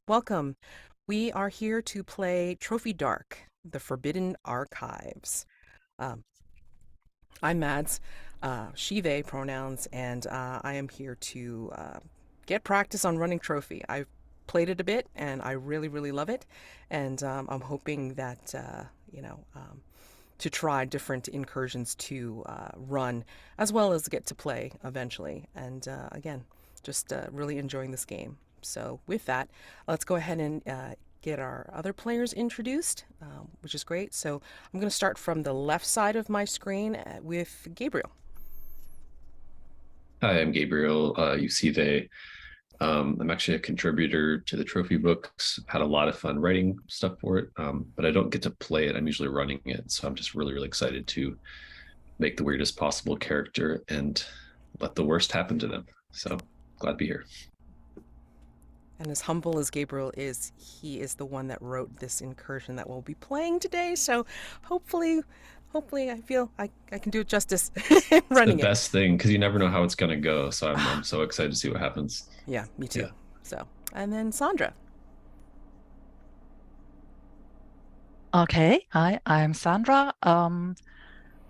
Welcome. We are here to play Trophy Dark, the Forbidden Archives. Um, I'm Mads, she, they pronouns, and I am here to get practice on running Trophy. I've played it a bit and I really, really love it. And I'm hoping that, to try different incursions to run as well as get to play eventually. And again, just really enjoying this game. So, with that, let's go ahead and get our other players introduced, which is great. So, I'm going to start from the left side of my screen with Gabriel. Hi, I'm Gabriel. You see they. I'm actually a contributor to the trophy books. I've had a lot of fun writing stuff for it, but I don't get to play it. I'm usually running it. So I'm just really, really excited to make the weirdest possible character and let the worst happen to them. So glad to be here. And as humble as Gabriel is, he is the one that wrote this incursion that we'll be playing today. So hopefully, I feel I can do it justice It's the running it. best thing because you never know how it's going to go. So I'm so excited to see what happens. Yeah, me too. Yeah. So, and then Sandra. Okay, hi, I'm Sandra.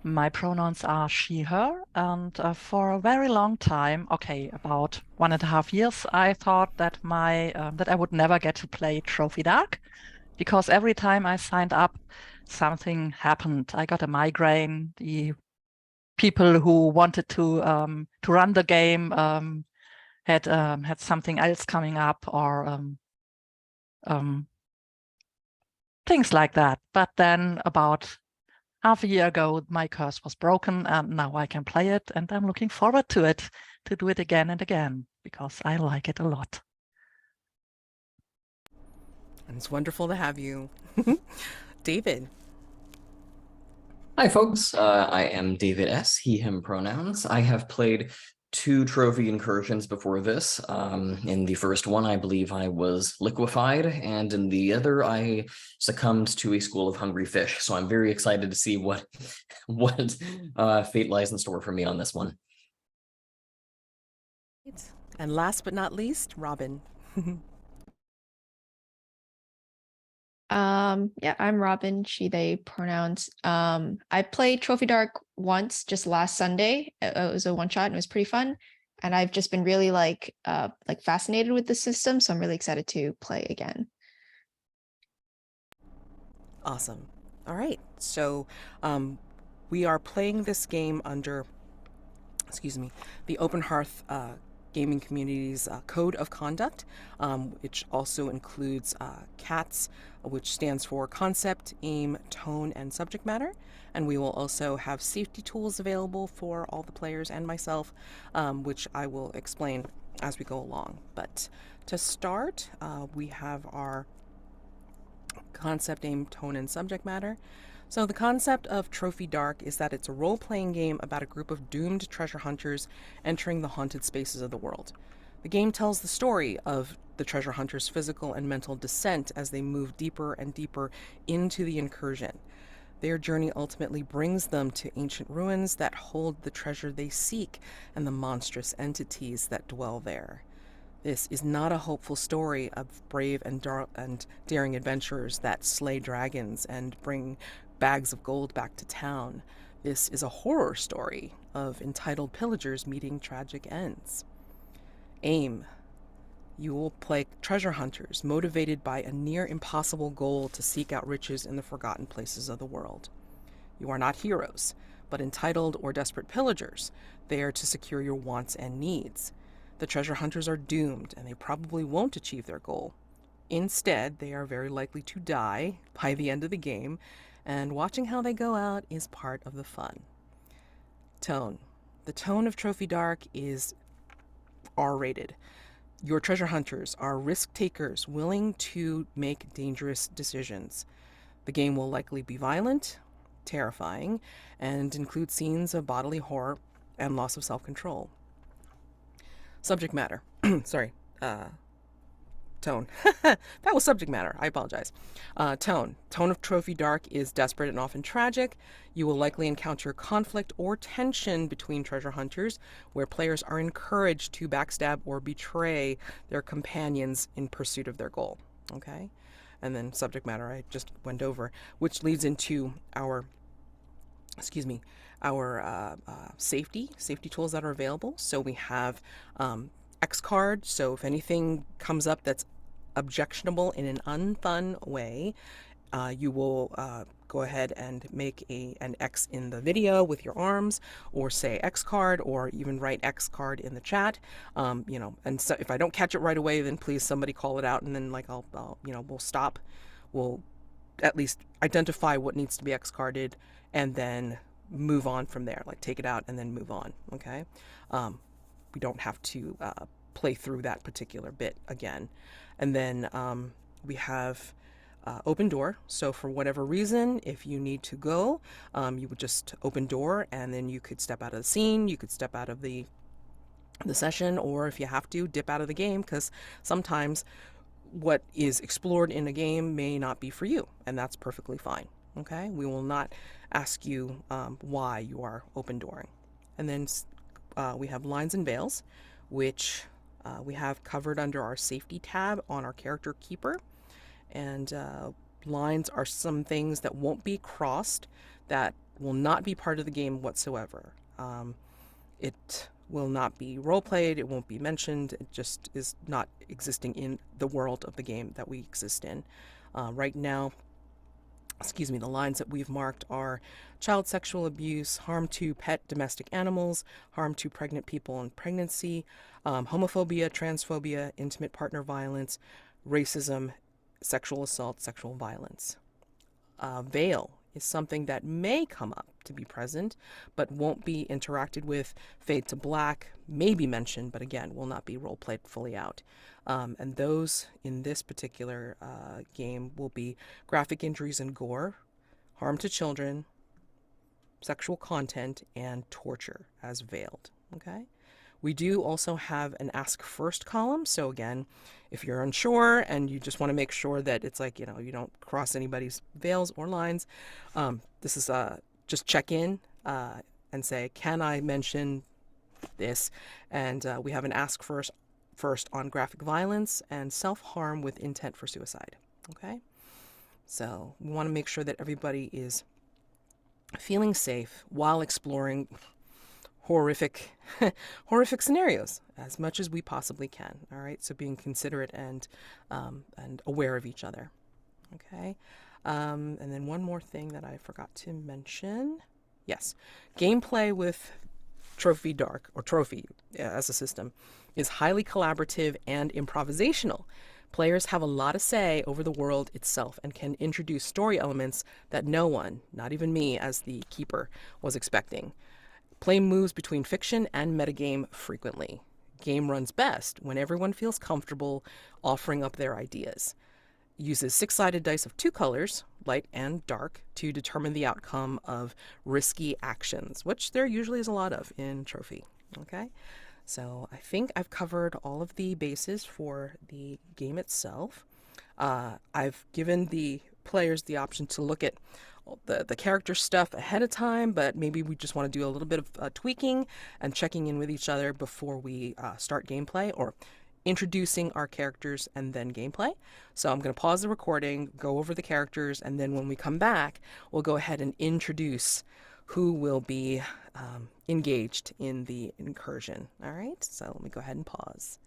My pronouns are she, her, and for a very long time, okay, about 1.5 years, I thought that that I would never get to play Trophy Dark because every time I signed up, something happened. I got a migraine. The people who wanted to run the game had something else coming up or um, things like that. But then about half a year ago, my curse was broken and now I can play it. And I'm looking forward to it, to do it again and again, because I like it a lot. And it's wonderful to have you. David. Hi, folks. I am David S., he, him pronouns. I have played 2 trophy incursions before this. In the first one, I believe I was liquefied, and in the other, I succumbed to a school of hungry fish. So I'm very excited to see what fate lies in store for me on this one. And last but not least, Robyn. Yeah, I'm Robyn, she, they pronouns. I played Trophy Dark once, just last Sunday. It was a one shot and it was pretty fun. And I've just been really like fascinated with the system, so I'm really excited to play again. Awesome. All right. So, we are playing this game under, the Open Hearth gaming community's code of conduct, which also includes CATS, which stands for concept, aim, tone, and subject matter. And we will also have safety tools available for all the players and myself, which I will explain as we go along. But to start, we have our concept, aim, tone, and subject matter. So, the concept of Trophy Dark is that it's a role playing game about a group of doomed treasure hunters entering the haunted spaces of the world. The game tells the story of the treasure hunters' physical and mental descent as they move deeper and deeper into the incursion. Their journey ultimately brings them to ancient ruins that hold the treasure they seek and the monstrous entities that dwell there. This is not a hopeful story of brave and daring adventurers that slay dragons and bring bags of gold back to town. This is a horror story of entitled pillagers meeting tragic ends. Aim. You will play treasure hunters motivated by a near impossible goal to seek out riches in the forgotten places of the world. You are not heroes, but entitled or desperate pillagers, there to secure your wants and needs. The treasure hunters are doomed, and they probably won't achieve their goal. Instead, they are very likely to die by the end of the game, and watching how they go out is part of the fun. Tone. The tone of Trophy Dark is R-rated. Your treasure hunters are risk takers willing to make dangerous decisions. The game will likely be violent, terrifying, and include scenes of bodily horror and loss of self-control. Subject matter. Sorry. Tone. That was subject matter. I apologize. Tone. Tone of Trophy Dark is desperate and often tragic. You will likely encounter conflict or tension between treasure hunters, where players are encouraged to backstab or betray their companions in pursuit of their goal. Okay, and then subject matter I just went over, which leads into our, excuse me, our safety tools that are available. So we have X card. So if anything comes up that's objectionable in an unfun way, you will go ahead and make an X in the video with your arms, or say X card, or even write X card in the chat. You know, and so if I don't catch it right away, then please somebody call it out, and then like I'll you know, we'll stop. We'll at least identify what needs to be X carded, and then move on from there. Like take it out and then move on. Okay, we don't have to play through that particular bit again. And then we have open door. So for whatever reason, if you need to go, you would just open door, and then you could step out of the scene, you could step out of the session, or if you have to, dip out of the game, because sometimes what is explored in a game may not be for you, and that's perfectly fine. Okay, we will not ask you why you are open dooring. And then we have lines and veils, which we have covered under our safety tab on our character keeper. And lines are some things that won't be crossed, that will not be part of the game whatsoever. It will not be role played, it won't be mentioned, it just is not existing in the world of the game that we exist in. Right now, excuse me, the lines that we've marked are child sexual abuse, harm to pet domestic animals, harm to pregnant people in pregnancy, homophobia, transphobia, intimate partner violence, racism, sexual assault, sexual violence. Veil is something that may come up to be present, but won't be interacted with. Fade to black may be mentioned, but again, will not be role played fully out. And those in this particular game will be graphic injuries and gore, harm to children, sexual content, and torture as veiled. Okay. We do also have an ask first column. So again, if you're unsure and you just want to make sure that it's like, you know, you don't cross anybody's veils or lines, this is just check in and say, can I mention this? And we have an ask first on graphic violence and self-harm with intent for suicide. Okay, so we want to make sure that everybody is feeling safe while exploring horrific scenarios as much as we possibly can. All right, so being considerate and aware of each other. Okay, and then one more thing that I forgot to mention. Yes, gameplay with Trophy Dark, or Trophy as a system, is highly collaborative and improvisational. Players have a lot of say over the world itself and can introduce story elements that no one, not even me as the keeper, was expecting. Play moves between fiction and metagame frequently. Game runs best when everyone feels comfortable offering up their ideas. Uses six-sided dice of two colors, light and dark, to determine the outcome of risky actions, which there usually is a lot of in Trophy. Okay, so I think I've covered all of the bases for the game itself. I've given the players the option to look at the character stuff ahead of time, but maybe we just want to do a little bit of tweaking and checking in with each other before we start gameplay, or introducing our characters and then gameplay. So I'm going to pause the recording, go over the characters, and then when we come back, we'll go ahead and introduce who will be engaged in the incursion. All right, so let me go ahead and pause.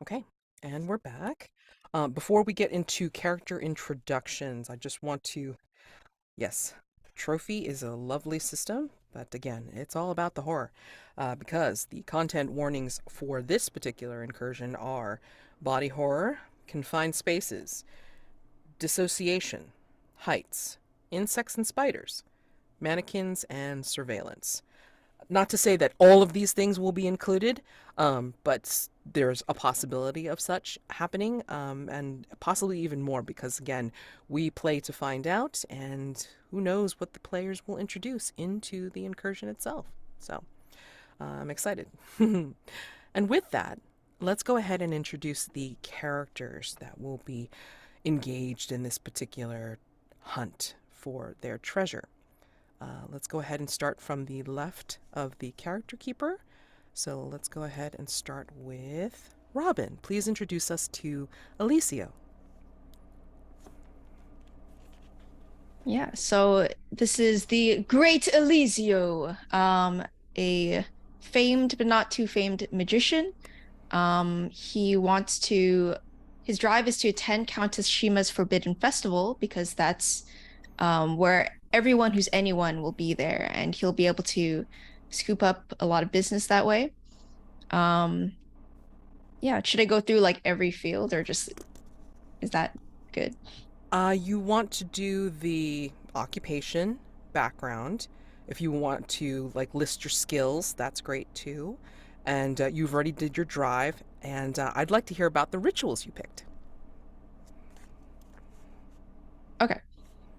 Okay, and we're back. Before we get into character introductions, I just want to, yes, Trophy is a lovely system, but again, it's all about the horror, because the content warnings for this particular incursion are body horror, confined spaces, dissociation, heights, insects and spiders, mannequins, and surveillance. Not to say that all of these things will be included, but there's a possibility of such happening, and possibly even more, because again, we play to find out, and who knows what the players will introduce into the incursion itself. So I'm excited. And with that, let's go ahead and introduce the characters that will be engaged in this particular hunt for their treasure. Let's go ahead and start from the left of the character keeper. So let's go ahead and start with Robyn, please introduce us to Elisio. Yeah, so this is the Great Elisio, a famed but not too famed magician. He wants to, his drive is to attend Countess Shima's Forbidden Festival because that's where everyone who's anyone will be there, and he'll be able to scoop up a lot of business that way. Yeah, should I go through like every field or just is that good? You want to do the occupation, background. If you want to like list your skills, that's great too. And you've already did your drive, and I'd like to hear about the rituals you picked. Okay.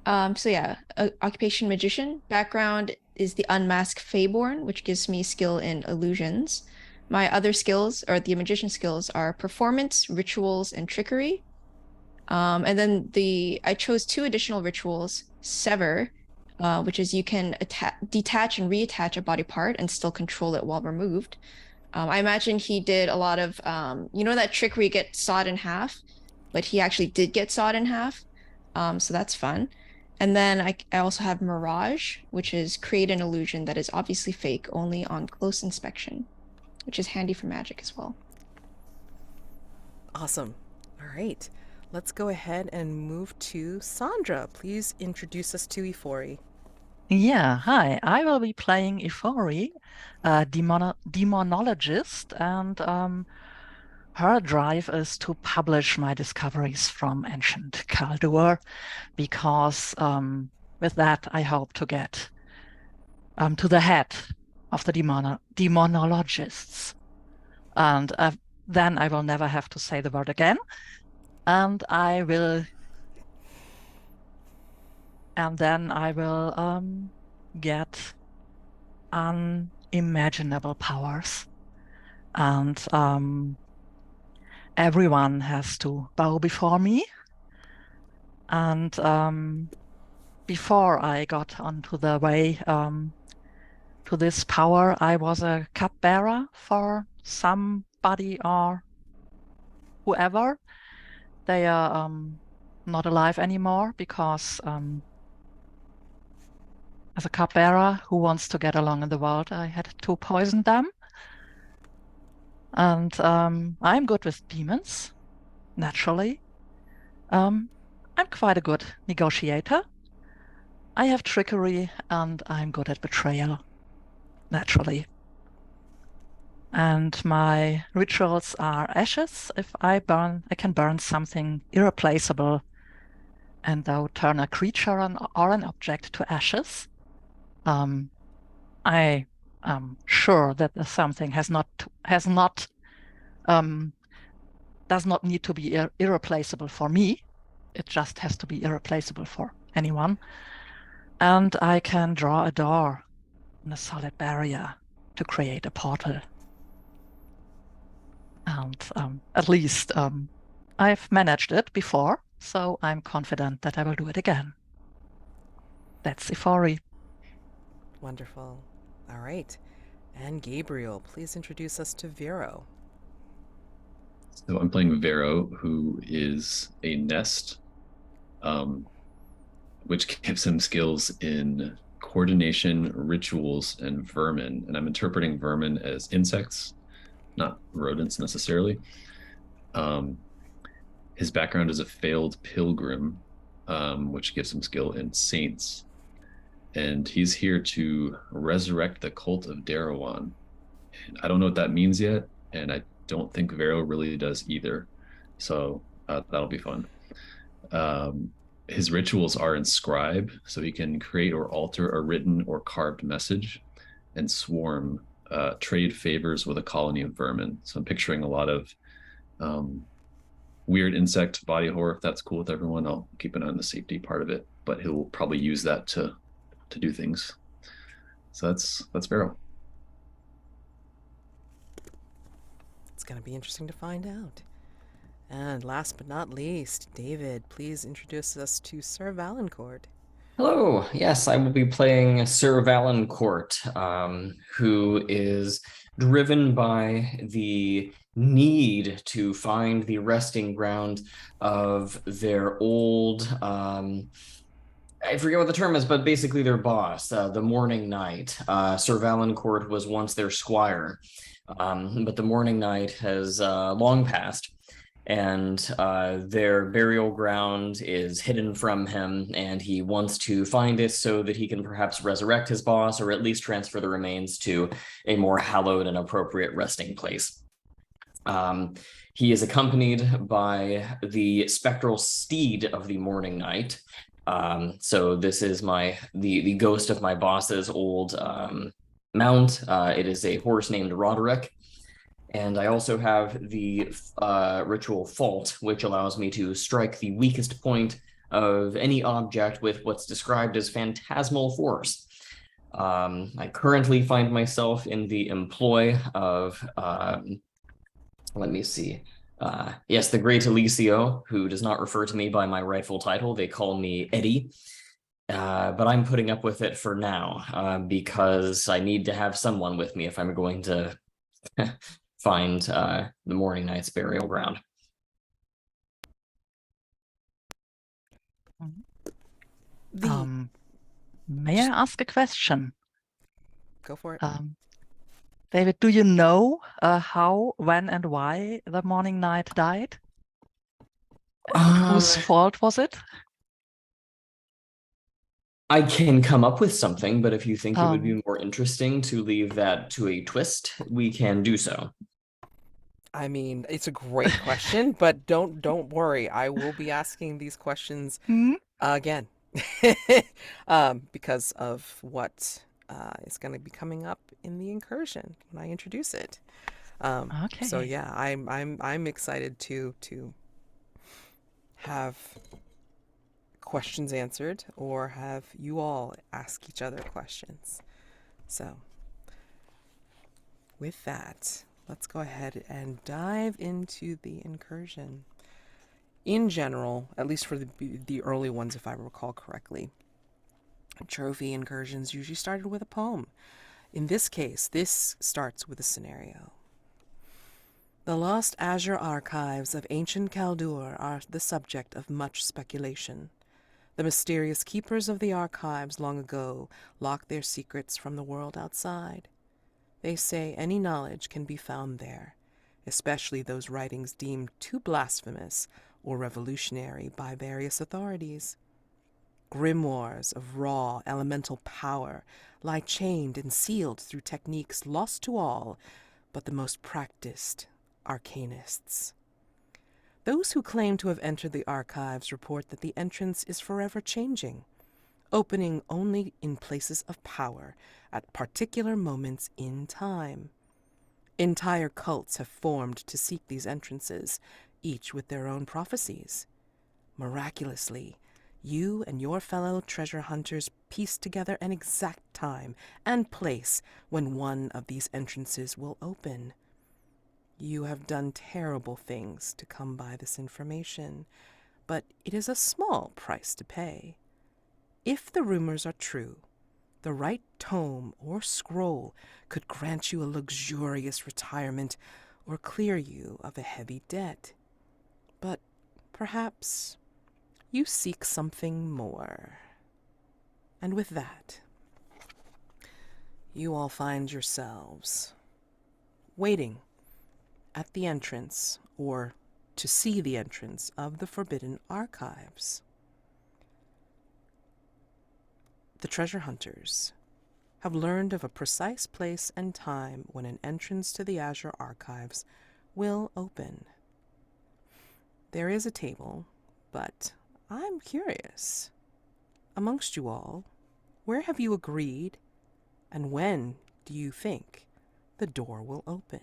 So yeah, occupation magician. Background is the unmasked Feyborn, which gives me skill in illusions. My other skills, or the magician skills, are performance, rituals, and trickery. And then I chose 2 additional rituals, sever, which is you can detach and reattach a body part and still control it while removed. I imagine he did a lot of, you know, that trick where you get sawed in half, but he actually did get sawed in half. So that's fun. And then I also have Mirage, which is create an illusion that is obviously fake only on close inspection, which is handy for magic as well. Awesome. All right. Let's go ahead and move to Sandra. Please introduce us to Ifori. Yeah, hi. I will be playing Ifori, a demonologist, and her drive is to publish my discoveries from ancient Kaldur, because with that I hope to get to the head of the demonologists, and then I will never have to say the word again, and then I will get unimaginable powers, and everyone has to bow before me. And before I got onto the way to this power, I was a cupbearer for somebody or whoever. They are not alive anymore because as a cupbearer who wants to get along in the world, I had to poison them. And I'm good with demons, naturally. I'm quite a good negotiator. I have trickery, and I'm good at betrayal, naturally. And my rituals are ashes. If I can burn something irreplaceable and thou turn a creature or an object to ashes. I am sure that the something does not need to be irreplaceable for me. It just has to be irreplaceable for anyone. And I can draw a door in a solid barrier to create a portal. And at least I've managed it before, so I'm confident that I will do it again. That's Ifori. Wonderful. All right. And Gabriel, please introduce us to Vero. So I'm playing Vero, who is a nest, which gives him skills in coordination, rituals, and vermin. And I'm interpreting vermin as insects, not rodents necessarily. His background is a failed pilgrim, which gives him skill in saints. And he's here to resurrect the cult of Darawan. And I don't know what that means yet, and I don't think Vero really does either. So that'll be fun. His rituals are inscribe, so he can create or alter a written or carved message, and swarm, trade favors with a colony of vermin. So I'm picturing a lot of weird insect body horror. If that's cool with everyone, I'll keep an eye on the safety part of it, but he'll probably use that to do things. So that's Vero. It's going to be interesting to find out. And last but not least, David, please introduce us to Sir Valancourt. Hello. Yes, I will be playing Sir Valancourt, who is driven by the need to find the resting ground of their old, I forget what the term is, but basically their boss, the Morning Knight. Sir Valancourt was once their squire, but the Morning Knight has long passed, and their burial ground is hidden from him, and he wants to find it so that he can perhaps resurrect his boss, or at least transfer the remains to a more hallowed and appropriate resting place. He is accompanied by the spectral steed of the Morning Knight. So this is the ghost of my boss's old mount. It is a horse named Roderick. And I also have the ritual fault, which allows me to strike the weakest point of any object with what's described as phantasmal force. I currently find myself in the employ of, let me see. Yes, the great Elisio, who does not refer to me by my rightful title. They call me Eddie. But I'm putting up with it for now because I need to have someone with me if I'm going to find the Morning Knight's burial ground. May I ask a question? Go for it. David, do you know how, when, and why the Morning Knight died? And whose fault was it? I can come up with something, but if you think it would be more interesting to leave that to a twist, we can do so. I mean, it's a great question, but don't worry. I will be asking these questions again because of what is going to be coming up in the incursion when I introduce it. Okay. So yeah, I'm excited to have questions answered or have you all ask each other questions. So with that, let's go ahead and dive into the incursion. In general, at least for the early ones, if I recall correctly, trophy incursions usually started with a poem. In this case, this starts with a scenario. The lost Azure Archives of ancient Kaldor are the subject of much speculation. The mysterious keepers of the archives long ago locked their secrets from the world outside. They say any knowledge can be found there, especially those writings deemed too blasphemous or revolutionary by various authorities. Grimoires of raw elemental power lie chained and sealed through techniques lost to all but the most practiced arcanists. Those who claim to have entered the archives report that the entrance is forever changing, opening only in places of power at particular moments in time. Entire cults have formed to seek these entrances, each with their own prophecies. Miraculously, you and your fellow treasure hunters piece together an exact time and place when one of these entrances will open. You have done terrible things to come by this information, but it is a small price to pay. If the rumors are true, the right tome or scroll could grant you a luxurious retirement or clear you of a heavy debt. But perhaps you seek something more. And with that, you all find yourselves waiting at the entrance, or to see the entrance, of the Forbidden Archives. The treasure hunters have learned of a precise place and time when an entrance to the Azure Archives will open. There is a table, but I'm curious. Amongst you all, where have you agreed, and when do you think the door will open?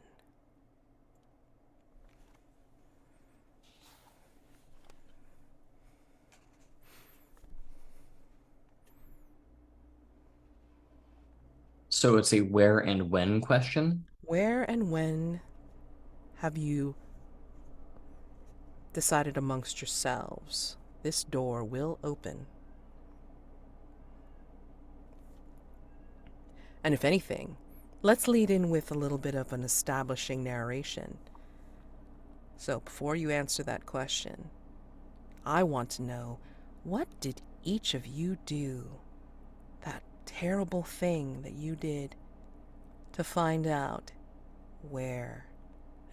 So it's a where and when question? Where and when have you decided amongst yourselves this door will open? And if anything, let's lead in with a little bit of an establishing narration. So before you answer that question, I want to know, what did each of you do? That terrible thing that you did to find out where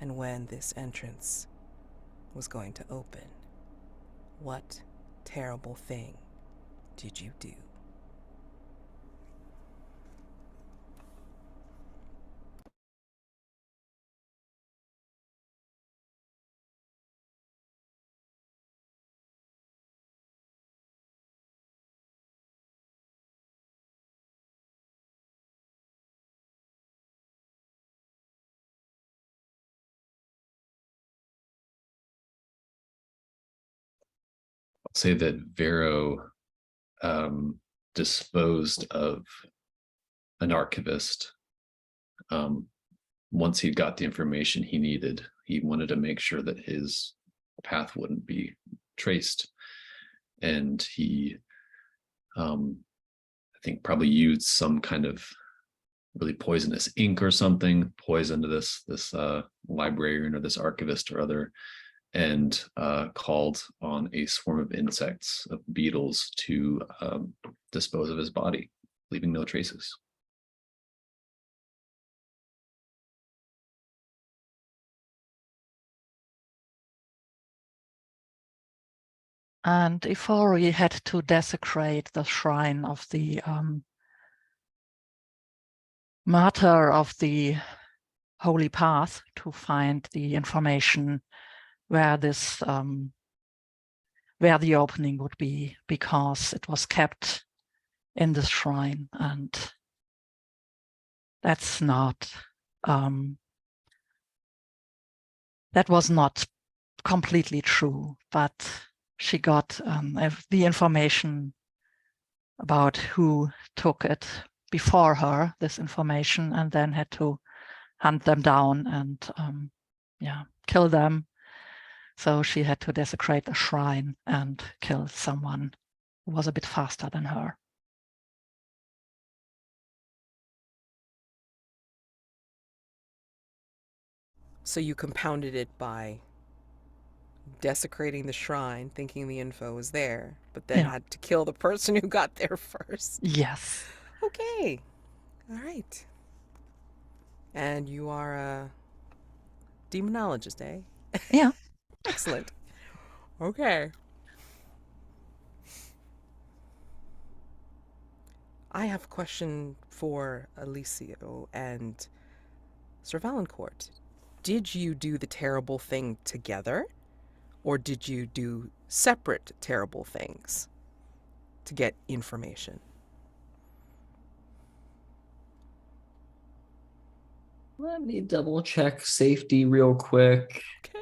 and when this entrance was going to open. What terrible thing did you do? I'll say that Vero disposed of an archivist. Once he got the information he needed, he wanted to make sure that his path wouldn't be traced. And he, I think, probably used some kind of really poisonous ink or something, poisoned this librarian or this archivist or other, and called on a swarm of insects, of beetles, to dispose of his body, leaving no traces. And Ifori had to desecrate the shrine of the martyr of the holy path to find the information where this where the opening would be, because it was kept in the shrine, and that's not that was not completely true, but she got the information about who took it before her, this information, and then had to hunt them down and kill them. So she had to desecrate the shrine and kill someone who was a bit faster than her. So you compounded it by desecrating the shrine, thinking the info was there, but then had to kill the person who got there first. Yes. Okay. All right. And you are a demonologist, eh? Yeah. Excellent. Okay. I have a question for Elisio and Sir Valancourt. Did you do the terrible thing together, or did you do separate terrible things to get information? Let me double check safety real quick. Okay.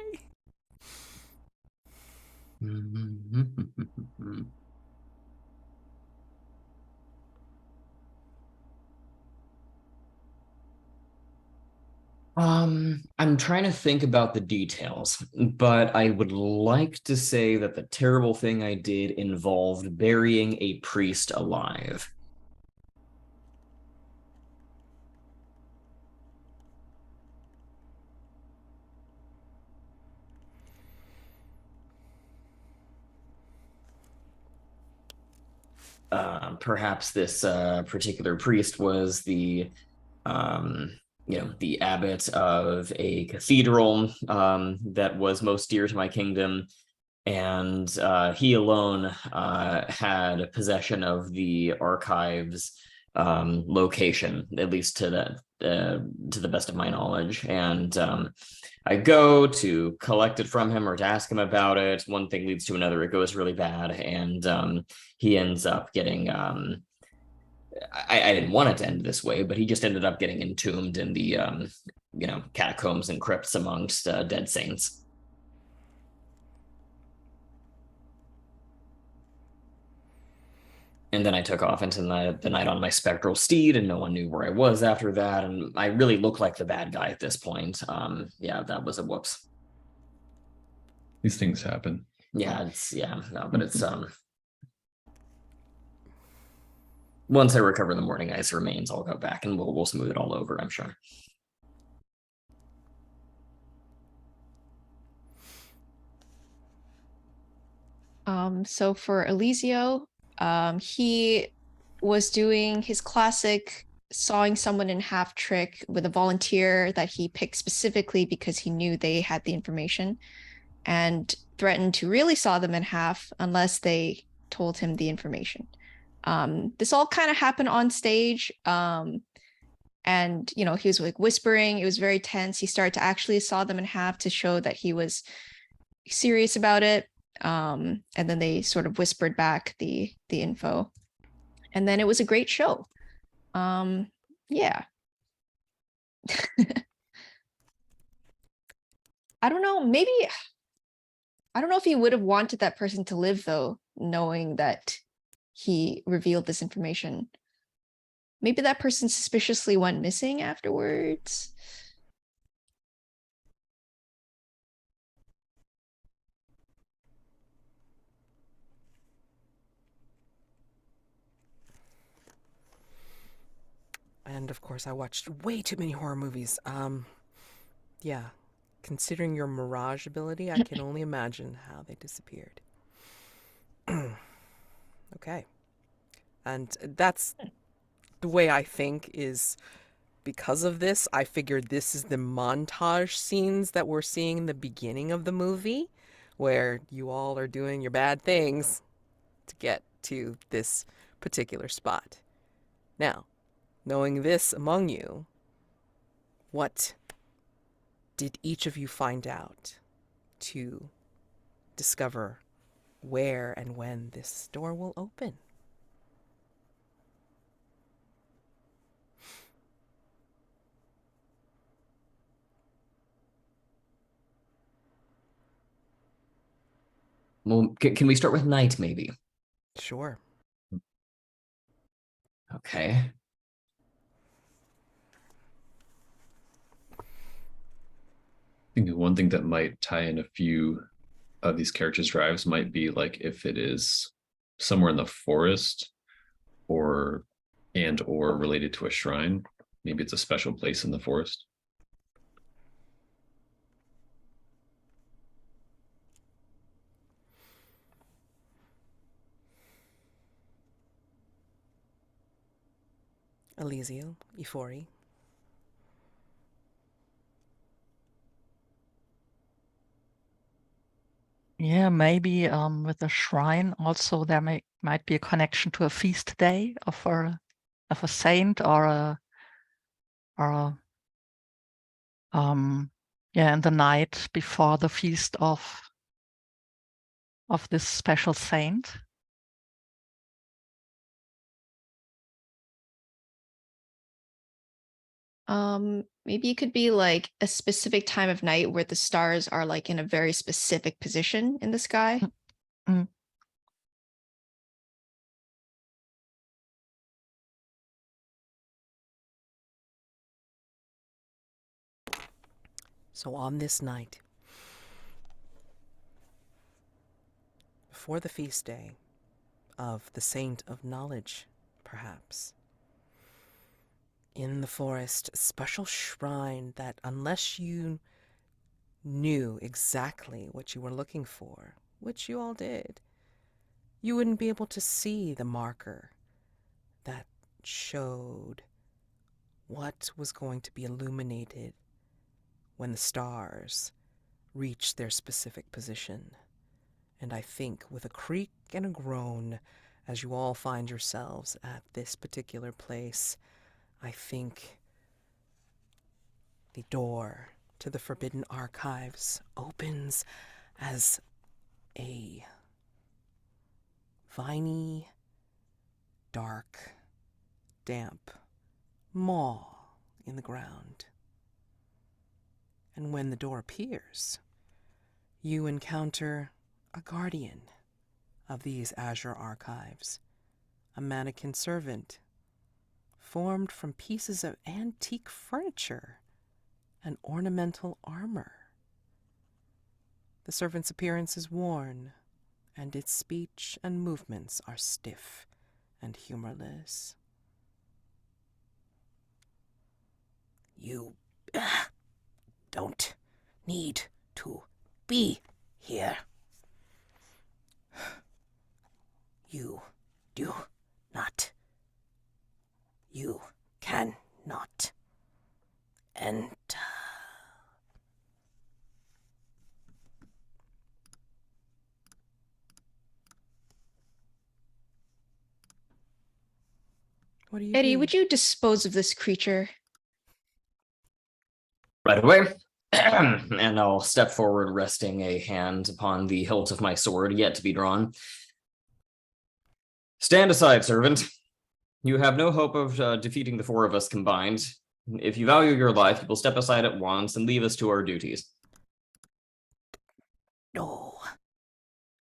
I'm trying to think about the details, but I would like to say that the terrible thing I did involved burying a priest alive. Perhaps this particular priest was the the abbot of a cathedral that was most dear to my kingdom, and he alone had possession of the archives location, at least to the best of my knowledge. And I go to collect it from him or to ask him about it. One thing leads to another. It goes really bad, and he ends up getting. I didn't want it to end this way, but he just ended up getting entombed in the catacombs and crypts amongst dead saints. And then I took off into the night on my spectral steed, and no one knew where I was after that. And I really look like the bad guy at this point. That was a whoops. These things happen. Yeah, it's Once I recover the morning ice remains, I'll go back and we'll smooth it all over, I'm sure. So for Elisio, he was doing his classic sawing someone in half trick with a volunteer that he picked specifically because he knew they had the information, and threatened to really saw them in half unless they told him the information. This all kind of happened on stage. And he was like whispering. It was very tense. He started to actually saw them in half to show that he was serious about it. And then they sort of whispered back the info, and then it was a great show. Yeah. I don't know. Maybe I don't know if he would have wanted that person to live though, knowing that he revealed this information. Maybe that person suspiciously went missing afterwards. And of course, I watched way too many horror movies. Yeah. Considering your mirage ability, I can only imagine how they disappeared. Okay. And that's the way I think is because of this. I figured this is the montage scenes that we're seeing in the beginning of the movie, where you all are doing your bad things to get to this particular spot. Now, knowing this among you, what did each of you find out to discover where and when this door will open? Well, can we start with night, maybe? Sure. Okay. I think one thing that might tie in a few of these characters' drives might be like if it is somewhere in the forest or related to a shrine. Maybe it's a special place in the forest. Elisio, Ifori. Yeah, maybe with the shrine also there might be a connection to a feast day of a saint or a yeah, in the night before the feast of this special saint. Maybe it could be like a specific time of night where the stars are like in a very specific position in the sky. Mm. So on this night, before the feast day of the Saint of Knowledge, perhaps, in the forest, a special shrine that unless you knew exactly what you were looking for, which you all did, you wouldn't be able to see the marker that showed what was going to be illuminated when the stars reach their specific position. And I think with a creak and a groan, as you all find yourselves at this particular place, I think the door to the Forbidden Archives opens as a viney, dark, damp maw in the ground. And when the door appears, you encounter a guardian of these Azure Archives, a mannequin servant formed from pieces of antique furniture and ornamental armor. The servant's appearance is worn, and its speech and movements are stiff and humorless. You don't need to be here. You do not. You cannot enter. What do you Eddie, do? would you dispose of this creature? Right away. And I'll step forward, resting a hand upon the hilt of my sword, yet to be drawn. Stand aside, servant. You have no hope of defeating the four of us combined. If you value your life, you will step aside at once and leave us to our duties. No.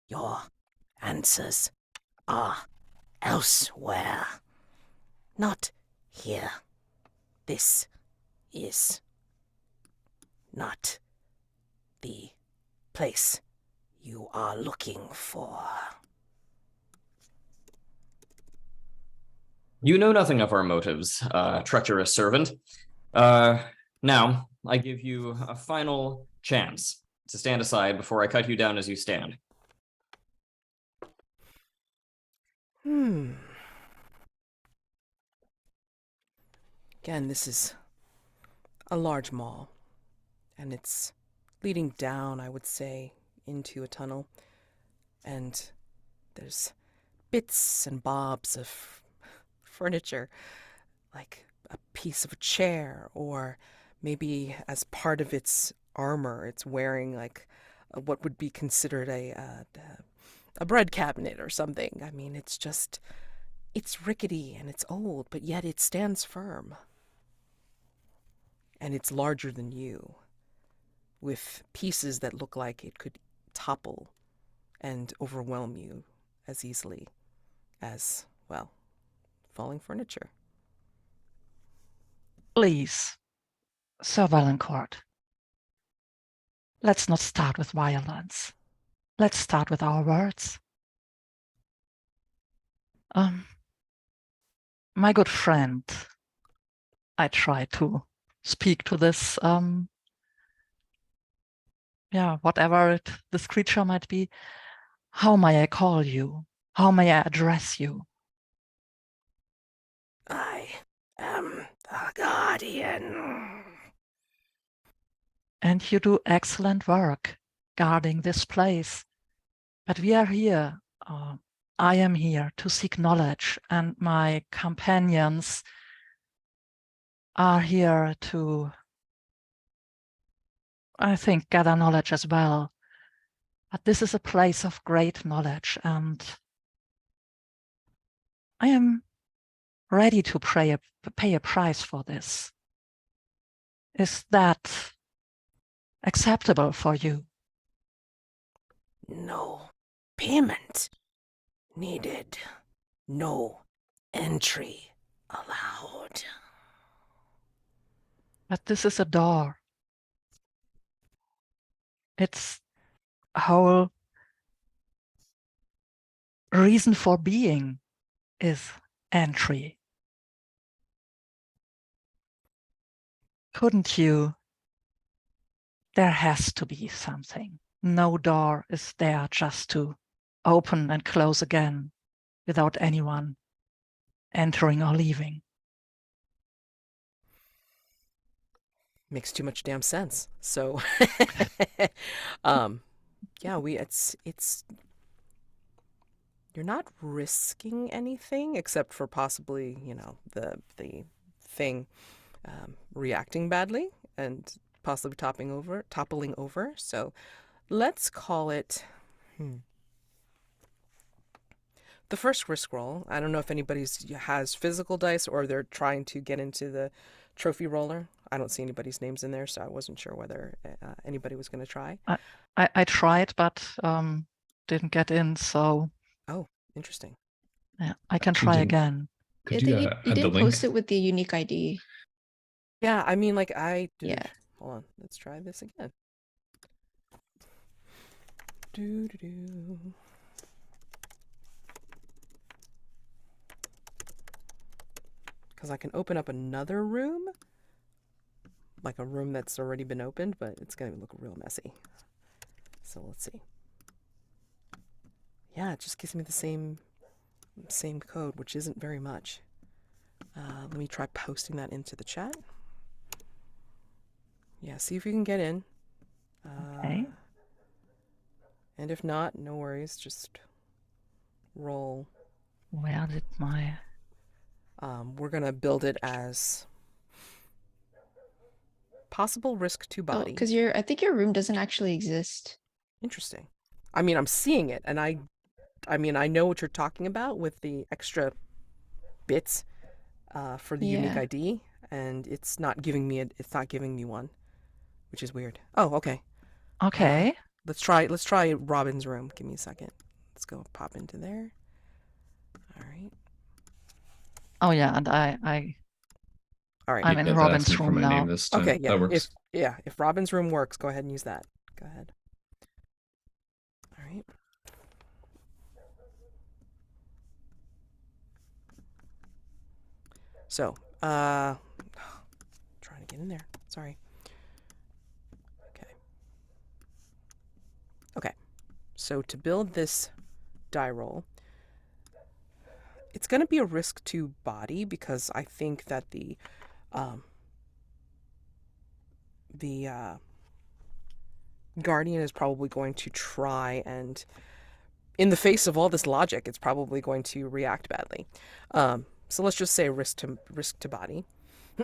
Your answers are elsewhere. Not here. This is not the place you are looking for. You know nothing of our motives, treacherous servant. Now, I give you a final chance to stand aside before I cut you down as you stand. Again, this is a large mall, and it's leading down, I would say, into a tunnel. And there's bits and bobs of furniture, like a piece of a chair, or maybe as part of its armor, it's wearing like what would be considered a bread cabinet or something. I mean, it's rickety and it's old, but yet it stands firm. And it's larger than you, with pieces that look like it could topple and overwhelm you as easily as, well, falling furniture. Please, Sir Valancourt, let's not start with violence. Let's start with our words. My good friend, I try to speak to this, whatever this creature might be. How may I call you? How may I address you? I am the Guardian. And you do excellent work guarding this place. But we are here, I am here to seek knowledge, and my companions are here to, I think, gather knowledge as well. But this is a place of great knowledge, and I am ready to pay a price for this. Is that acceptable for you? No payment needed. No entry allowed. But this is a door. Its whole reason for being is entry. Couldn't you? There has to be something. No door is there just to open and close again without anyone entering or leaving. Makes too much damn sense. So, yeah, it's you're not risking anything except for possibly, the thing reacting badly and possibly toppling over. So let's call it the first risk roll. I don't know if anybody's has physical dice or they're trying to get into the trophy roller. I don't see anybody's names in there, so I wasn't sure whether anybody was going to try. I tried, but didn't get in, so... Oh, interesting. Yeah, I can try again. Could Yeah, you you add the didn't link? post it with the unique ID. Yeah, I mean, like, I did. Yeah. Hold on, let's try this again. Do. because I can open up another room, like a room that's already been opened, but it's going to look real messy. So let's see. Yeah, it just gives me the same code, which isn't very much. Let me try posting that into the chat. Yeah, see if you can get in. Okay. And if not, no worries, just roll. Where did my... We're going to build it as possible risk to body. Because I think your room doesn't actually exist. Interesting. I mean, I'm seeing it, and I mean, I know what you're talking about with the extra bits for the unique ID, and it's not giving me one, which is weird. Oh, okay. Okay. Let's try Robyn's room. Give me a second. Let's go pop into there. All right. Oh yeah, and All right. I'm in that Robyn's asked me for room my now. name this time. Okay, yeah. That works. If Robyn's room works, go ahead and use that. Go ahead. All right. So, trying to get in there. Sorry. Okay. So to build this die roll, it's going to be a risk to body because I think that the Guardian is probably going to try and, in the face of all this logic, it's probably going to react badly. So let's just say risk to body.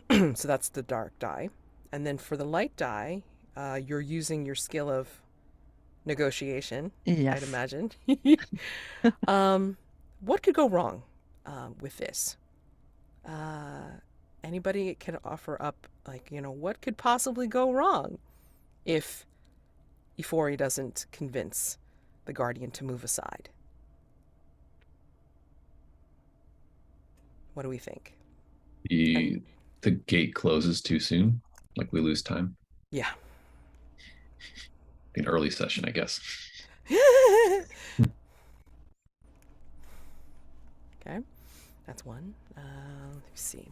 So that's the dark die. And then for the light die, you're using your skill of negotiation, Yes. I'd imagine. What could go wrong with this? Anybody can offer up, like, what could possibly go wrong if Ifori doesn't convince the Guardian to move aside? What do we think? The gate closes too soon, like we lose time. Yeah. An early session, I guess. Okay, that's one. Let me see.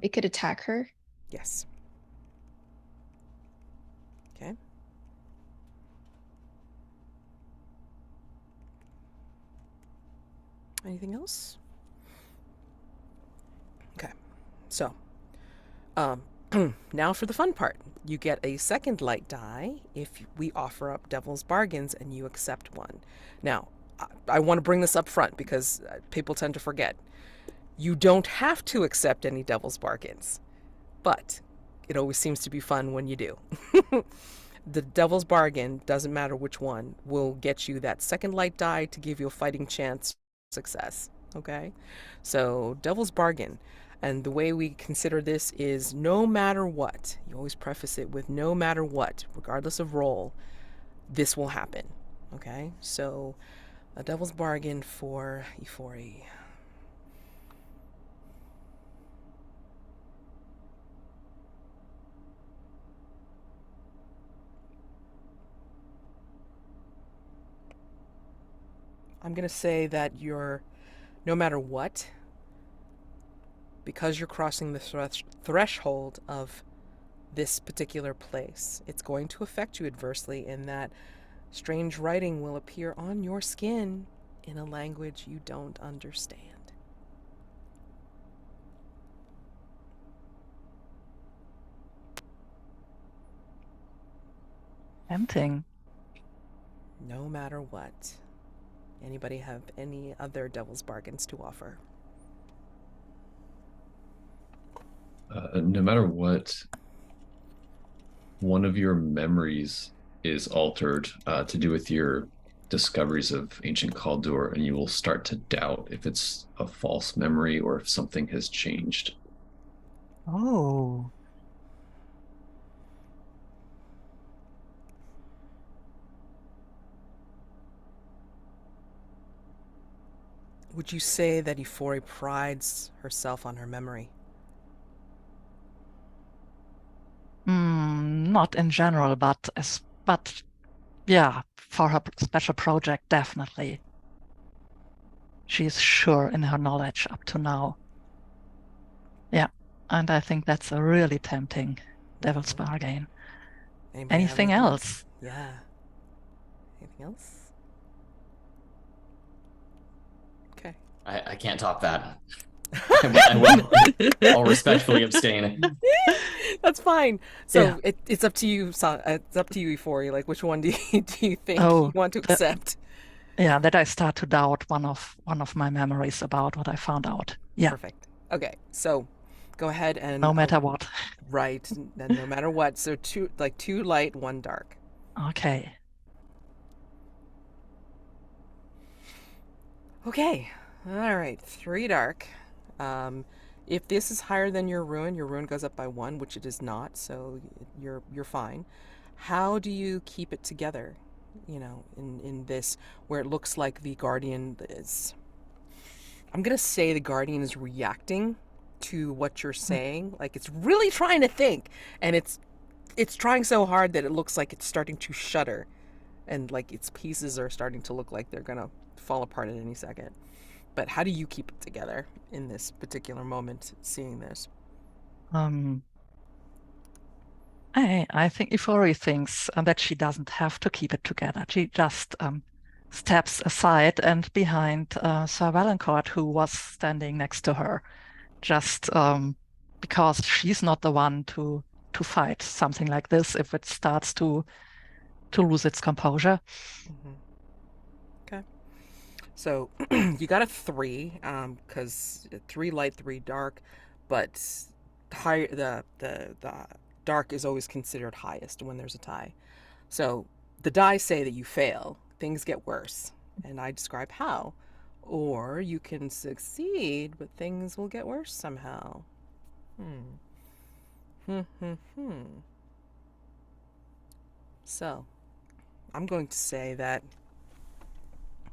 It could attack her. Yes. Okay. Anything else? Okay. So, now for the fun part. You get a second light die if we offer up devil's bargains and you accept one. Now, I want to bring this up front because people tend to forget. You don't have to accept any devil's bargains, but it always seems to be fun when you do. The devil's bargain, doesn't matter which one, will get you that second light die to give you a fighting chance success. Okay? So, devil's bargain. And the way we consider this is no matter what. You always preface it with no matter what, regardless of role, this will happen. Okay? So, a devil's bargain for Ifori. I'm going to say that no matter what, because you're crossing the threshold of this particular place, it's going to affect you adversely in that strange writing will appear on your skin in a language you don't understand. Tempting. No matter what. Anybody have any other devil's bargains to offer? No matter what, one of your memories is altered to do with your discoveries of ancient Kaldur, and you will start to doubt if it's a false memory or if something has changed. Oh. Would you say that Ifori prides herself on her memory? Not in general, but yeah, for her special project, definitely. she's sure in her knowledge up to now. Yeah, and I think that's a really tempting devil's bargain. Anybody have Anything else? Yeah. Anything else? Okay. I can't top that. I'll respectfully abstain. That's fine. So Yeah. it's up to you. It's up to you, Ifori. Like, which one do you think Oh, you want to accept? Yeah, that I start to doubt one of my memories about what I found out. Yeah, Perfect. Okay, so go ahead and no matter what. right, and no matter what. So two light, one dark. Okay. Okay. All right. 3 dark. If this is higher than your ruin goes up by 1, which it is not. So you're fine. How do you keep it together? You know, in this where it looks like the guardian is. I'm gonna say the guardian is reacting to what you're saying. Like it's really trying to think, and it's trying so hard that it looks like it's starting to shudder, and like its pieces are starting to look like they're gonna fall apart at any second. But how do you keep it together in this particular moment, seeing this? I think Ifori thinks that she doesn't have to keep it together. She just steps aside and behind Sir Valancourt, who was standing next to her, just because she's not the one to fight something like this if it starts to lose its composure. Okay. So you got a 3, because 3 light, 3 dark, but the dark is always considered highest when there's a tie. So the die say that you fail, things get worse, and I describe how. Or you can succeed, but things will get worse somehow. So I'm going to say that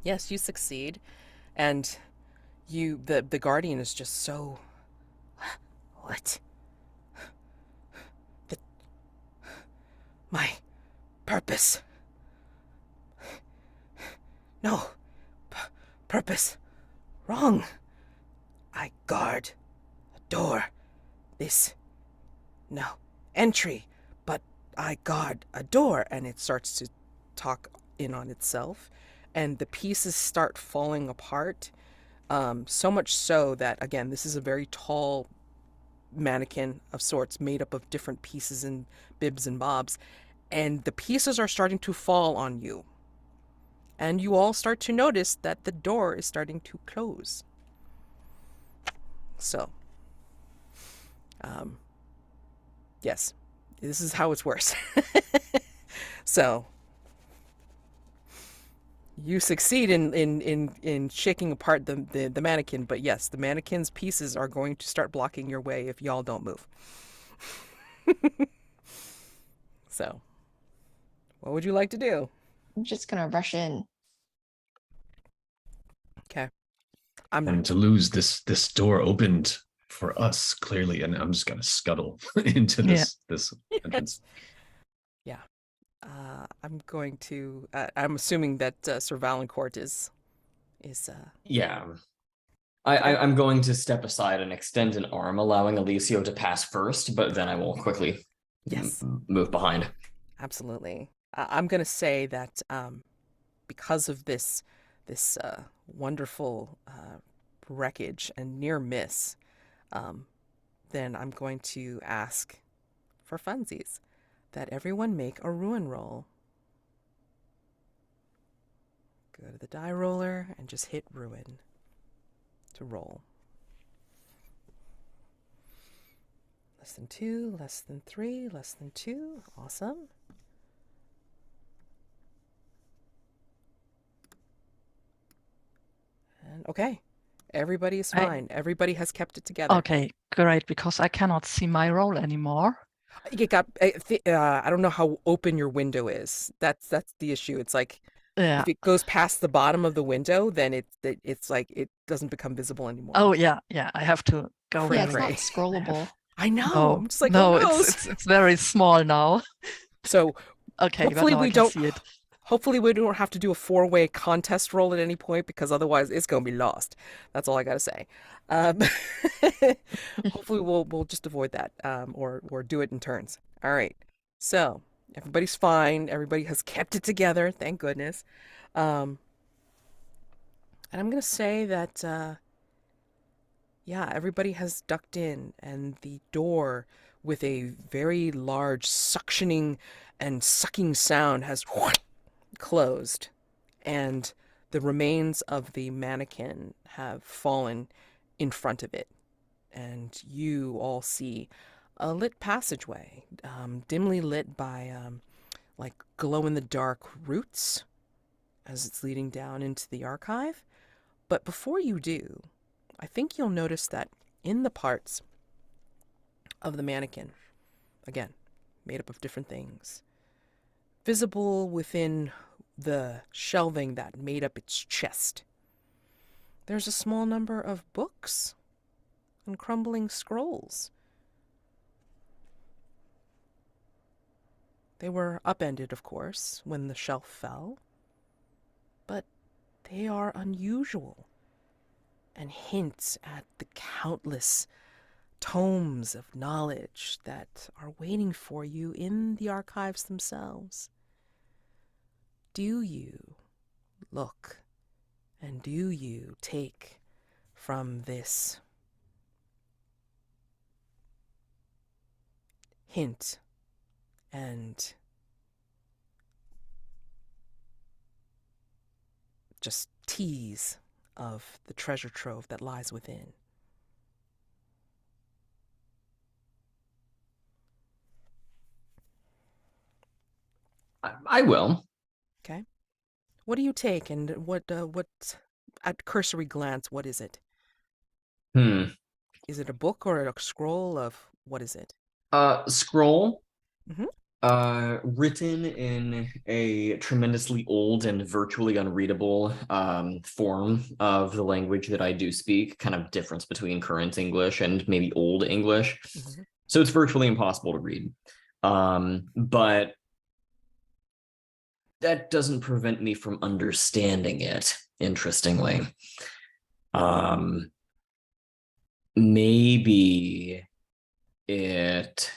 yes, you succeed, and the guardian is just so what? My purpose. No. Purpose. Wrong. I guard a door. This. No. Entry. But I guard a door. And it starts to talk in on itself. And the pieces start falling apart. So much so that, again, this is a very tall mannequin of sorts made up of different pieces and bibs and bobs, and the pieces are starting to fall on you, and you all start to notice that the door is starting to close. So yes, this is how it's worse. So you succeed in shaking apart the mannequin, but yes, the mannequin's pieces are going to start blocking your way if y'all don't move. So, what would you like to do? I'm just gonna rush in. Okay. And to lose this door opened for us clearly, and I'm just gonna scuttle into this entrance. Yeah. I'm going to. I'm assuming that Sir Valancourt is. Yeah. I'm going to step aside and extend an arm, allowing Elisio to pass first, but then I will quickly move behind. Absolutely. I'm going to say that because of this wonderful wreckage and near miss, then I'm going to ask for funsies that everyone make a ruin roll. Go to the die roller and just hit ruin to roll. Less than 2, less than 3, less than 2. Awesome. And okay. Everybody is fine. Everybody has kept it together. Okay, great, because I cannot see my roll anymore. It got. I don't know how open your window is. That's the issue. It's like if it goes past the bottom of the window, then it's like it doesn't become visible anymore. Oh yeah. I have to go. Yeah, it's not scrollable. I know. No, I'm just like, no, oh, no. it's very small now. So okay, hopefully but now we I can don't see it. Hopefully we don't have to do a 4-way contest roll at any point, because otherwise it's going to be lost. That's all I got to say. Um, hopefully we'll just avoid that, or do it in turns. All right. So everybody's fine. Everybody has kept it together. Thank goodness. And I'm going to say that, yeah, everybody has ducked in, and the door with a very large suctioning and sucking sound has closed, and the remains of the mannequin have fallen in front of it. And you all see a lit passageway, dimly lit by like glow in the dark roots as it's leading down into the archive. But before you do, I think you'll notice that in the parts of the mannequin, again, made up of different things, visible within the shelving that made up its chest, there's a small number of books and crumbling scrolls. They were upended, of course, when the shelf fell, but they are unusual and hint at the countless tomes of knowledge that are waiting for you in the archives themselves. Do you look, and do you take from this hint and just tease of the treasure trove that lies within? I will. Okay. What do you take, and what at cursory glance, what is it? Is it a book or a scroll of, what is it? Scroll. Mhm. Written in a tremendously old and virtually unreadable form of the language that I do speak, kind of difference between current English and maybe old English. Mhm. So it's virtually impossible to read. But that doesn't prevent me from understanding it, interestingly. Maybe it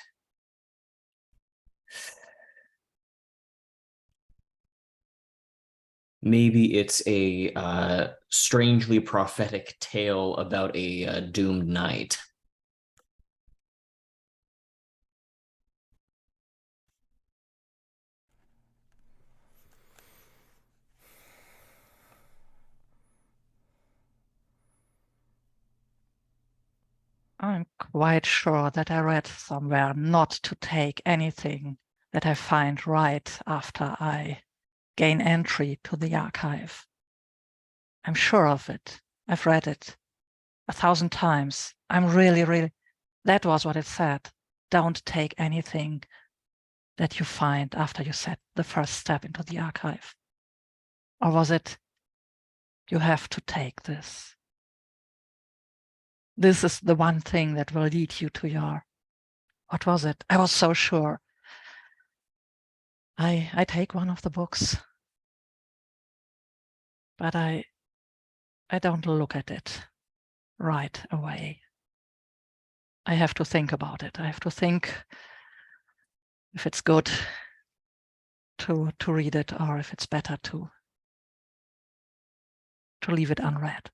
maybe it's a strangely prophetic tale about a doomed knight. I'm quite sure that I read somewhere not to take anything that I find right after I gain entry to the archive. I'm sure of it. I've read it 1,000 times. I'm really, that was what it said. Don't take anything that you find after you set the first step into the archive. Or was it, you have to take this? This is the one thing that will lead you to your, what was it? I was so sure. I take one of the books, but I don't look at it right away. I have to think about it. I have to think if it's good to read it, or if it's better to leave it unread.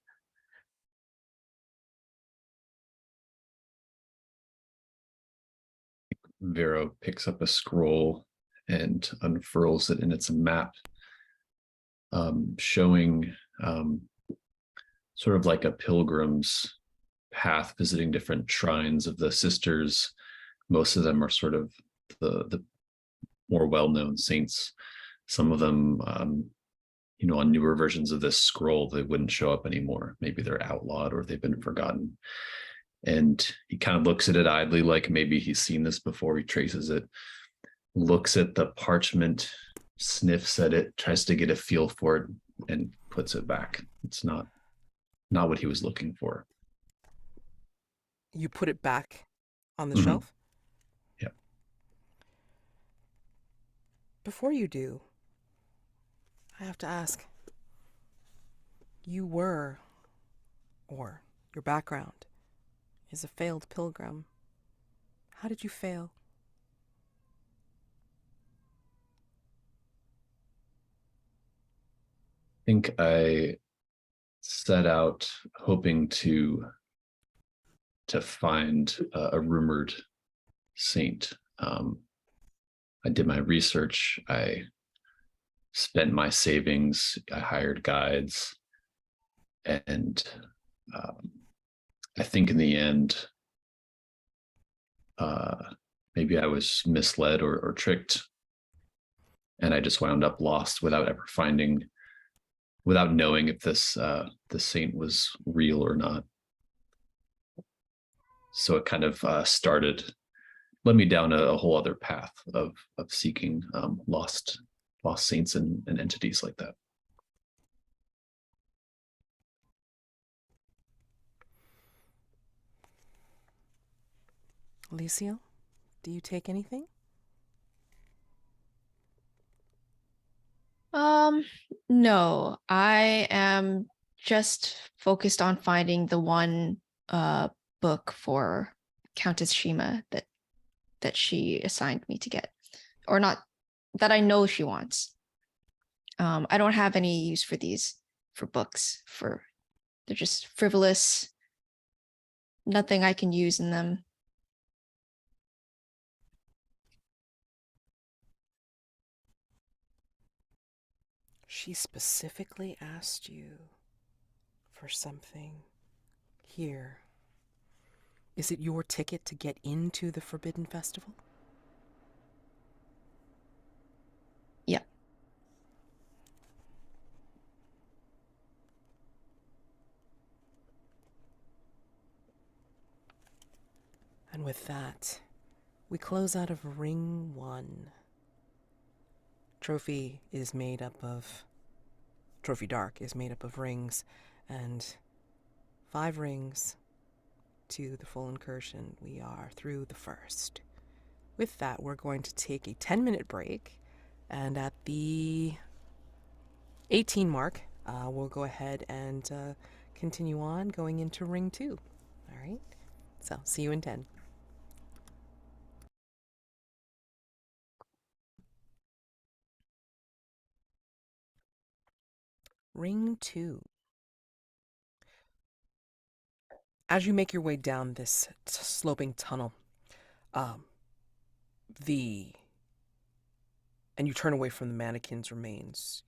Vero picks up a scroll and unfurls it, and it's a map showing sort of like a pilgrim's path, visiting different shrines of the sisters. Most of them are sort of the more well-known saints. Some of them, on newer versions of this scroll, they wouldn't show up anymore. Maybe they're outlawed or they've been forgotten. And he kind of looks at it idly, like maybe he's seen this before. He traces it, looks at the parchment, sniffs at it, tries to get a feel for it, and puts it back. It's not what he was looking for. You put it back on the Mhm. shelf? Yeah. Before you do, I have to ask. You were, or your background, is a failed pilgrim. How did you fail? I think I set out hoping to find a rumored saint. I did my research. I spent my savings. I hired guides, and I think in the end, maybe I was misled or tricked, and I just wound up lost without ever finding, without knowing if this the saint was real or not. So it kind of led me down a whole other path of seeking lost saints and entities like that. Elisio, do you take anything? No, I am just focused on finding the one book for Countess Shima that she assigned me to get, or not, that I know she wants. I don't have any use for these for books. They're just frivolous. Nothing I can use in them. She specifically asked you for something here. Is it your ticket to get into the Forbidden Festival? Yeah. And with that, we close out of Ring 1. Trophy Dark is made up of rings, and 5 rings to the full incursion. We are through the first. With that, we're going to take a 10-minute break, and at the 18 mark, we'll go ahead and continue on going into Ring 2. All right? So, see you in 10. Ring 2. As you make your way down this sloping tunnel, and you turn away from the mannequin's remains,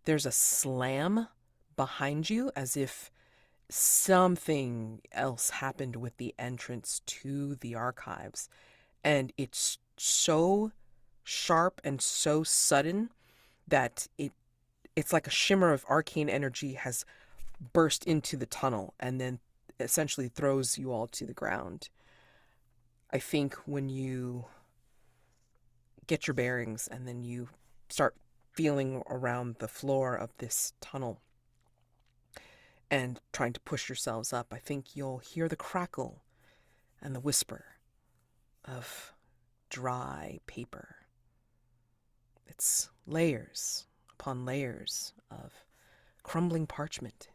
there's a slam behind you as if something else happened with the entrance to the archives. And it's so sharp and so sudden that it's like a shimmer of arcane energy has burst into the tunnel and then essentially throws you all to the ground. I think when you get your bearings and then you start feeling around the floor of this tunnel and trying to push yourselves up, I think you'll hear the crackle and the whisper of dry paper. It's layers upon layers of crumbling parchment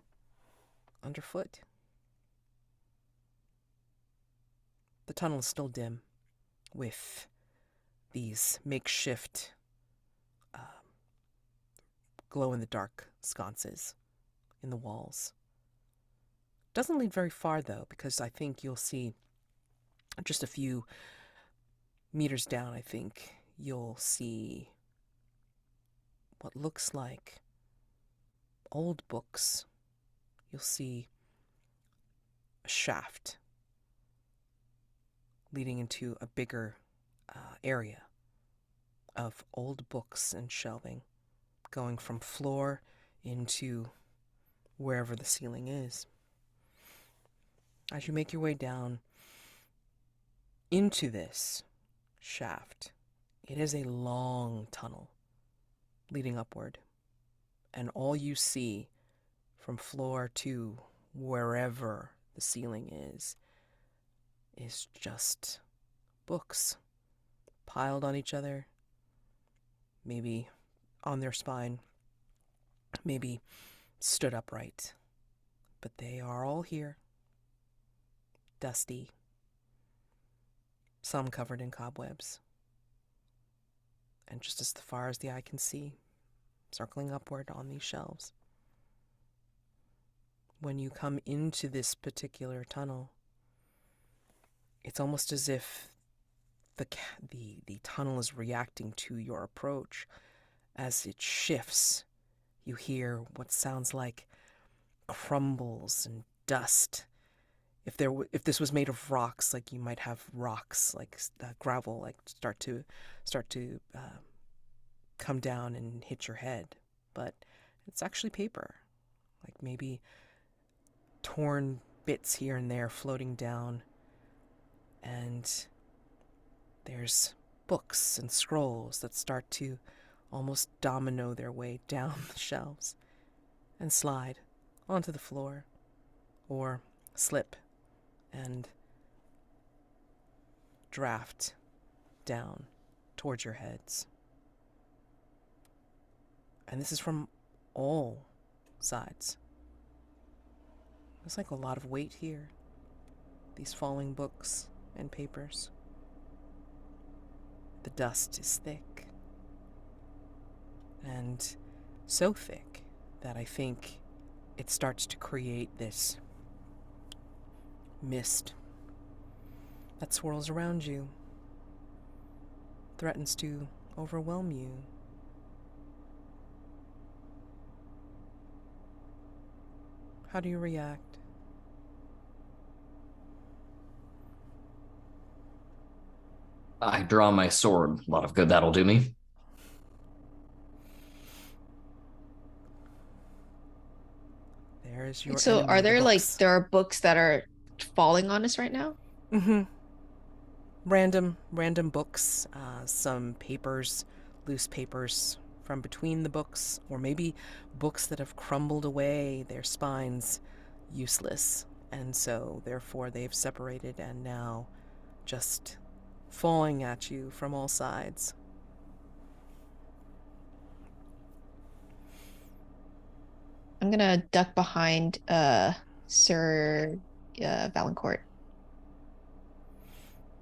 underfoot. The tunnel is still dim, with these makeshift glow-in-the-dark sconces in the walls. Doesn't lead very far, though, because I think you'll see just a few meters down, I think you'll see what looks like old books. You'll see a shaft leading into a bigger area of old books and shelving, going from floor into wherever the ceiling is. As you make your way down into this shaft, it is a long tunnel leading upward, and all you see from floor to wherever the ceiling is just books piled on each other, maybe on their spine, maybe stood upright. But they are all here, dusty, some covered in cobwebs. And just as far as the eye can see, circling upward on these shelves. When you come into this particular tunnel, it's almost as if the tunnel is reacting to your approach. As it shifts, you hear what sounds like crumbles and dust. If this was made of rocks, like you might have rocks like gravel, like start to come down and hit your head, but it's actually paper, like maybe torn bits here and there floating down, and there's books and scrolls that start to almost domino their way down the shelves and slide onto the floor or slip and draft down towards your heads. And this is from all sides. There's like a lot of weight here. These falling books and papers. The dust is thick. And so thick that I think it starts to create this mist that swirls around you, threatens to overwhelm you. How do you react? I draw my sword. A lot of good that'll do me. There's your So enemy, are the there books. there are books that are falling on us right now? Mm-hmm. Random books, some papers, loose papers from between the books, or maybe books that have crumbled away, their spines useless, and so therefore they've separated and now just falling at you from all sides. I'm gonna duck behind Sir Valancourt.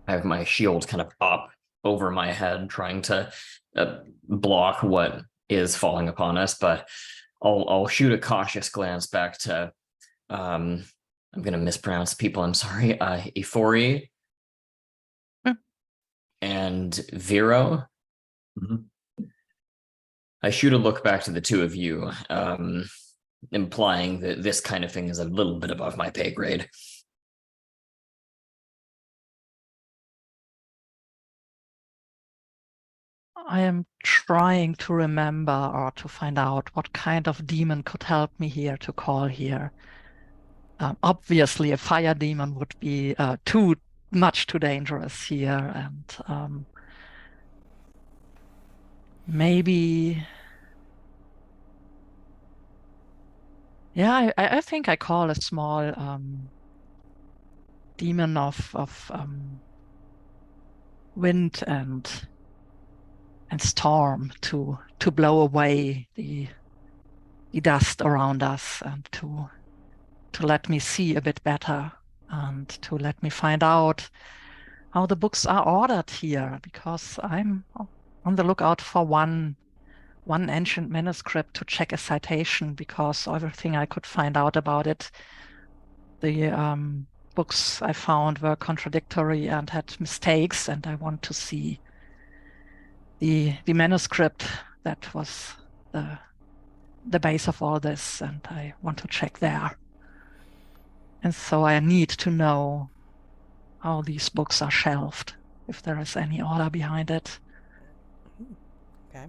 I have my shield kind of up over my head, trying to block what is falling upon us. But I'll shoot a cautious glance back to I'm gonna mispronounce people. I'm sorry. Ifori and Vero. Mhm. I shoot a look back to the two of you, implying that this kind of thing is a little bit above my pay grade. I am trying to remember or to find out what kind of demon could help me here to call here. Obviously, a fire demon would be too dangerous here, and maybe, yeah, I think I call a small demon of wind and storm to blow away the dust around us, and to let me see a bit better, and to let me find out how the books are ordered here, because I'm on the lookout for one ancient manuscript to check a citation, because everything I could find out about it, the books I found were contradictory and had mistakes, and I want to see the manuscript that was the base of all this, and I want to check there. And so I need to know how these books are shelved, if there is any order behind it. Okay.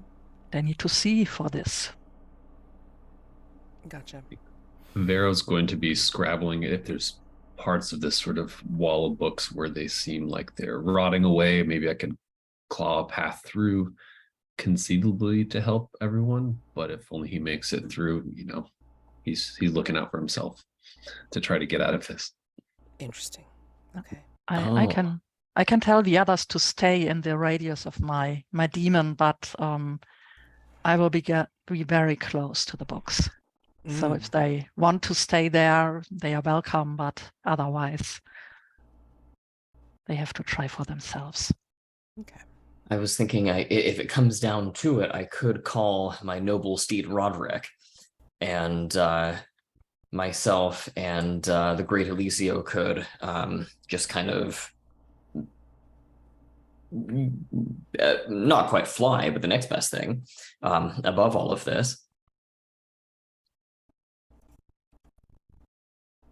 I need to see for this. Gotcha. Vero's going to be scrabbling if there's parts of this sort of wall of books where they seem like they're rotting away. Maybe I can claw a path through conceivably to help everyone, but if only he makes it through, he's looking out for himself to try to get out of this. Interesting. Okay. I can tell the others to stay in the radius of my demon, but I will be very close to the books. So Mm. if they want to stay there, they are welcome, but otherwise they have to try for themselves. Okay. I was thinking if it comes down to it, I could call my noble steed Roderick, and myself and the great Elisio could just kind of not quite fly, but the next best thing above all of this.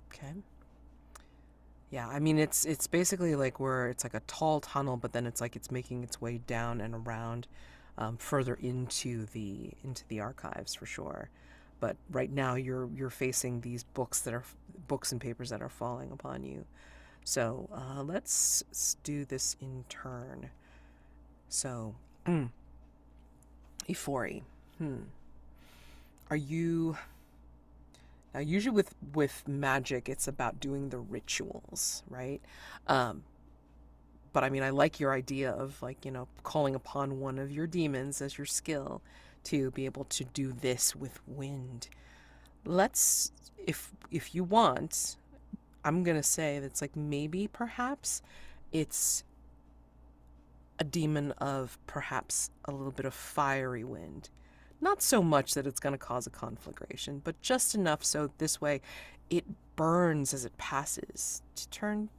Okay. Yeah, I mean it's basically like where it's like a tall tunnel, but then it's like it's making its way down and around, further into the archives for sure. But right now you're facing these books and papers that are falling upon you. So let's do this in turn. So, Ifori, are you now usually with magic it's about doing the rituals, right? But I mean I like your idea of like, calling upon one of your demons as your skill to be able to do this with wind. Let's if you want, I'm gonna say that's like maybe perhaps it's a demon of perhaps a little bit of fiery wind. Not so much that it's going to cause a conflagration, but just enough so this way it burns as it passes to turn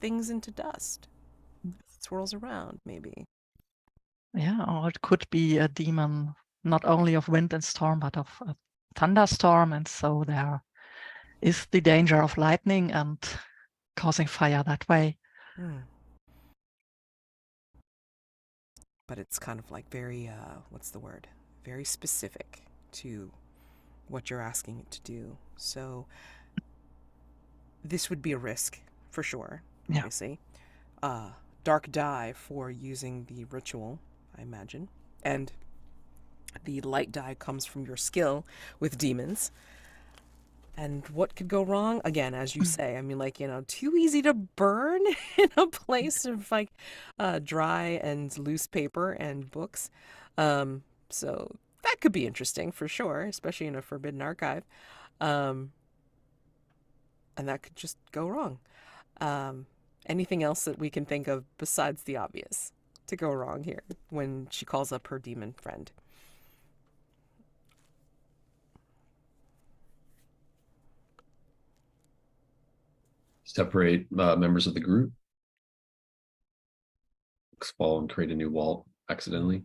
things into dust. It swirls around, maybe. Yeah, or it could be a demon not only of wind and storm, but of a thunderstorm. And so there is the danger of lightning and causing fire that way. But it's kind of like very, what's the word? Very specific to what you're asking it to do. So this would be a risk for sure, obviously. Dark die for using the ritual, I imagine. And the light die comes from your skill with demons. And what could go wrong? Again, as you say, I mean, like, too easy to burn in a place of like dry and loose paper and books. So that could be interesting for sure, especially in a forbidden archive. And that could just go wrong. Anything else that we can think of besides the obvious to go wrong here when she calls up her demon friend? Separate members of the group. Fall and create a new wall accidentally.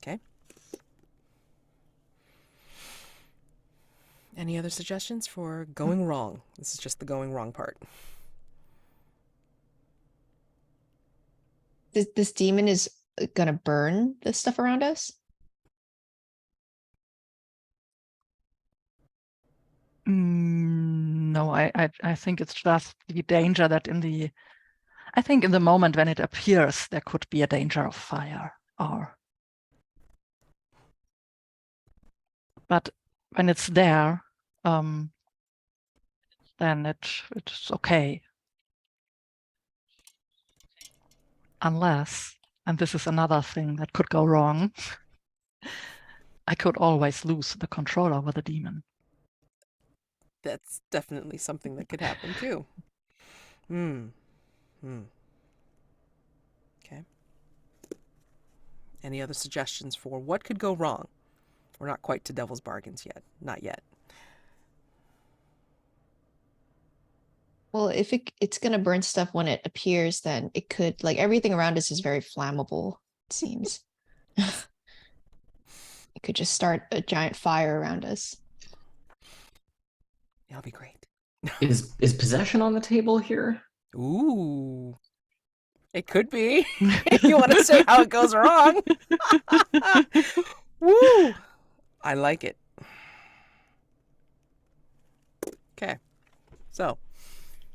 Okay. Any other suggestions for going wrong? This is just the going wrong part. This demon is gonna burn the stuff around us? No, I think it's just the danger that I think in the moment when it appears, there could be a danger of fire but when it's there, then it's okay. Unless, and this is another thing that could go wrong, I could always lose the control over the demon. That's definitely something that could happen too. Okay. Any other suggestions for what could go wrong? We're not quite to devil's bargains yet. Not yet. Well, if it's gonna burn stuff when it appears, then it could, like, everything around us is very flammable, it seems. It could just start a giant fire around us. It'll be great. Is possession on the table here? Ooh. It could be. You want to say how it goes wrong? Woo! I like it. Okay. So,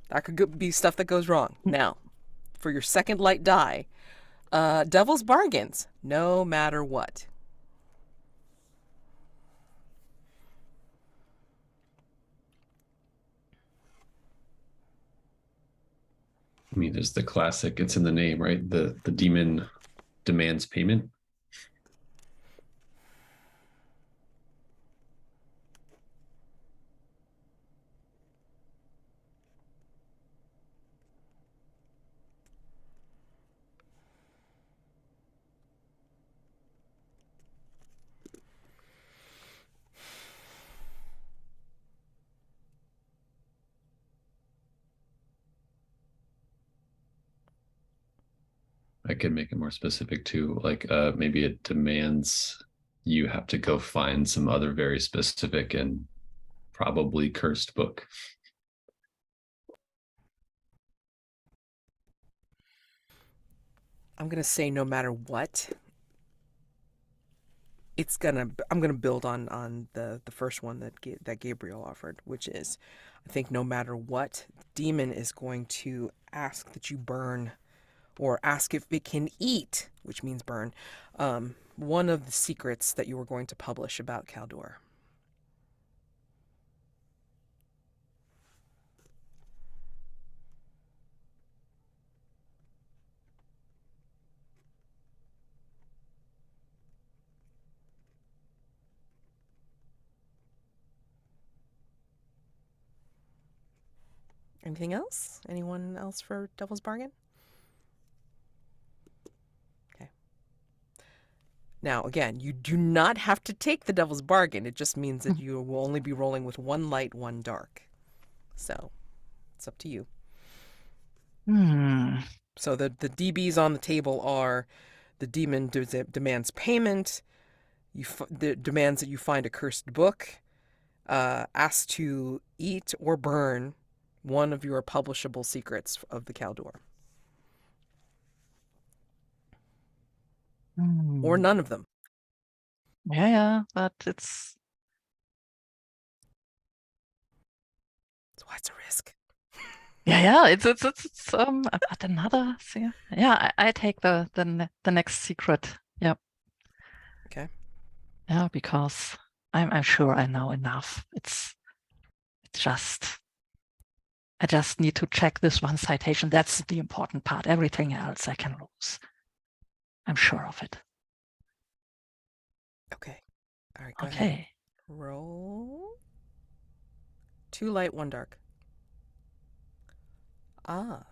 that could be stuff that goes wrong. Now, for your second light die, devil's bargains, no matter what. I mean, there's the classic, it's in the name, right? The demon demands payment. I could make it more specific too, like maybe it demands you have to go find some other very specific and probably cursed book. I'm gonna say no matter what, I'm gonna build on the first one that Gabriel offered, which is, I think no matter what, the demon is going to ask that you burn, or ask if it can eat, which means burn, one of the secrets that you were going to publish about Caldor. Anything else? Anyone else for Devil's Bargain? Okay. Now, again, you do not have to take the Devil's Bargain. It just means that you will only be rolling with one light, one dark. So, it's up to you. So the DBs on the table are: the demon demands payment, demands that you find a cursed book, asks to eat or burn one of your publishable secrets of the Caldor. Or none of them. Yeah, but it's... So what's a risk? Yeah, it's but another thing. Yeah, I take the next secret. Yep. Okay. Yeah, because I'm sure I know enough. It's just, I just need to check this one citation. That's the important part. Everything else I can lose. I'm sure of it. Okay. All right, go ahead. Okay. Roll. 2 light, 1 dark. Ah.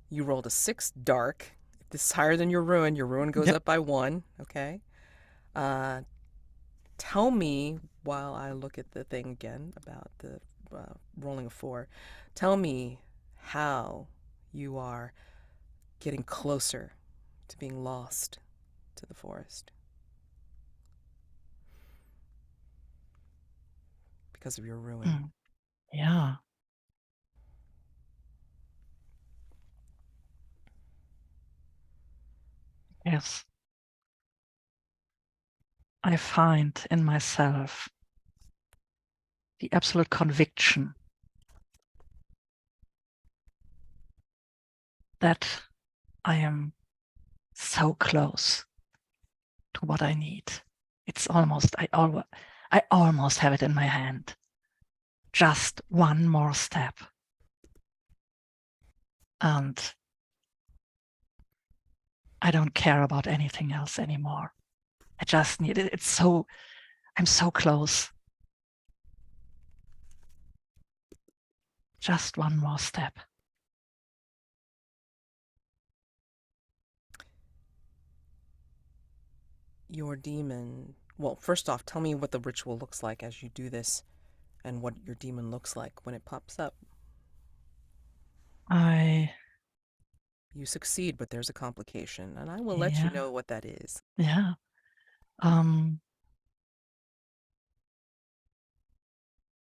You rolled a 6 dark. If this is higher than your ruin goes up by 1. Okay. Tell me, while I look at the thing again about the rolling a 4, tell me how you are getting closer to being lost to the forest. Because of your ruin. Yeah. Yes. I find in myself the absolute conviction that I am so close to what I need. It's almost, I almost have it in my hand. Just one more step. And I don't care about anything else anymore. I just need it. I'm so close. Just one more step. Your demon... Well, first off, tell me what the ritual looks like as you do this, and what your demon looks like when it pops up. You succeed, but there's a complication, and I will let you know what that is. Yeah. I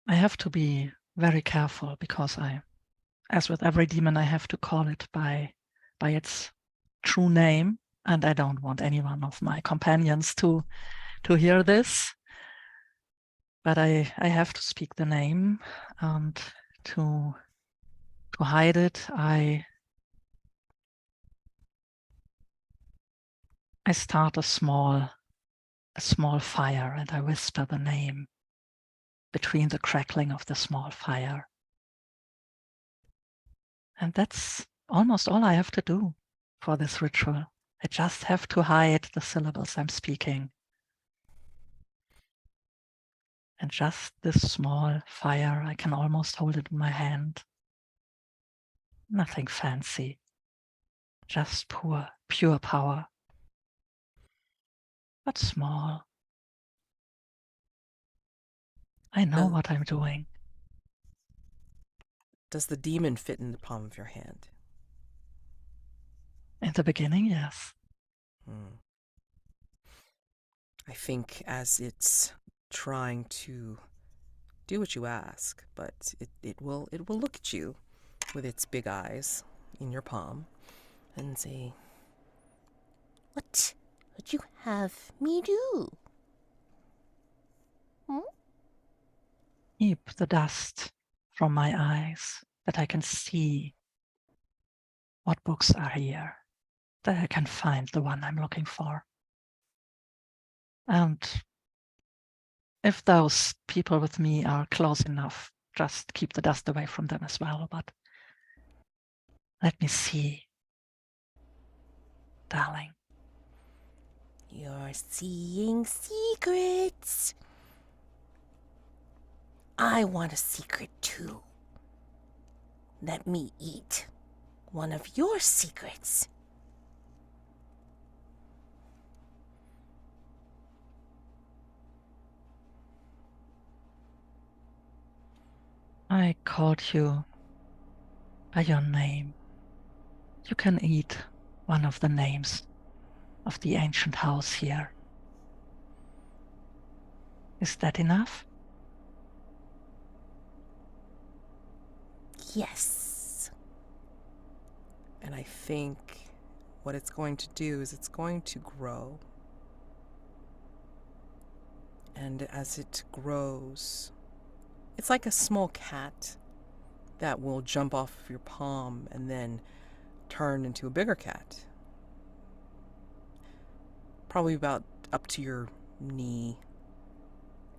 have to be very careful because as with every demon, I have to call it by its true name, and I don't want any one of my companions to hear this. But I have to speak the name, and to hide it, I start a small fire, and I whisper the name between the crackling of the small fire. And that's almost all I have to do for this ritual. I just have to hide the syllables I'm speaking. And just this small fire, I can almost hold it in my hand. Nothing fancy, just pure power, but small. I know what I'm doing. Does the demon fit in the palm of your hand? In the beginning, yes. I think as it's trying to do what you ask, but it will look at you with its big eyes in your palm and say, "What would you have me do?" Keep the dust from my eyes, that I can see what books are here, that I can find the one I'm looking for. And if those people with me are close enough, just keep the dust away from them as well. But let me see, darling. You're seeing secrets. I want a secret too. Let me eat one of your secrets. I called you by your name. You can eat one of the names of the ancient house here. Is that enough? Yes. And I think what it's going to do is it's going to grow. And as it grows, it's like a small cat that will jump off of your palm and then turn into a bigger cat. Probably about up to your knee.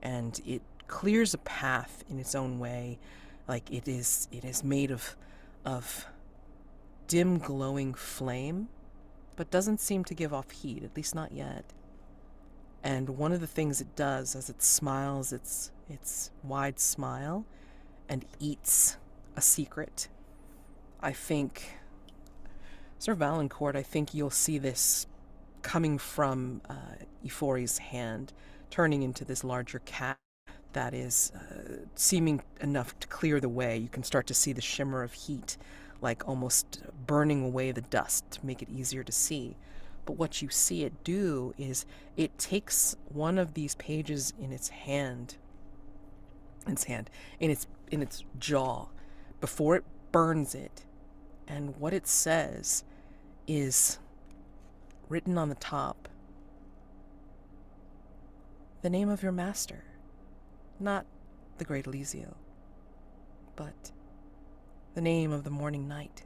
And it clears a path in its own way. Like it is made of dim glowing flame, but doesn't seem to give off heat, at least not yet. And one of the things it does as it smiles its wide smile and eats a secret, I think, Sir Valancourt, I think you'll see this coming from Ifori's hand, turning into this larger cat that is seeming enough to clear the way. You can start to see the shimmer of heat, like almost burning away the dust to make it easier to see. But what you see it do is it takes one of these pages in its jaw, before it burns it, and what it says is written on the top, the name of your master, not the great Elisio, but the name of the morning night.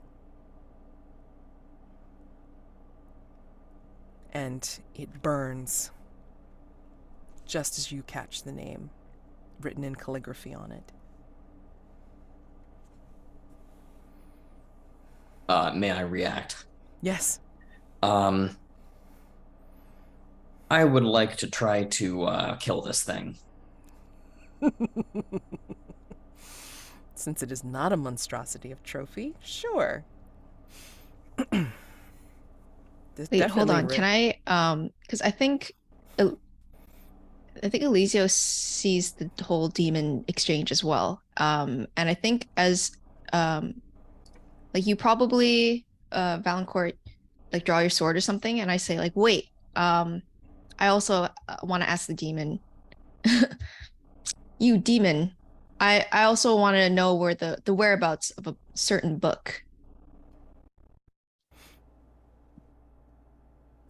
And it burns just as you catch the name written in calligraphy on it. May I react? Yes. I would like to try to kill this thing. Since it is not a monstrosity of trophy, sure. Wait, hold on. Can I because I think Elisio sees the whole demon exchange as well. And I think as like you probably Valancourt like draw your sword or something, and I say like, wait, I also want to ask the demon, you demon, I also want to know where the whereabouts of a certain book.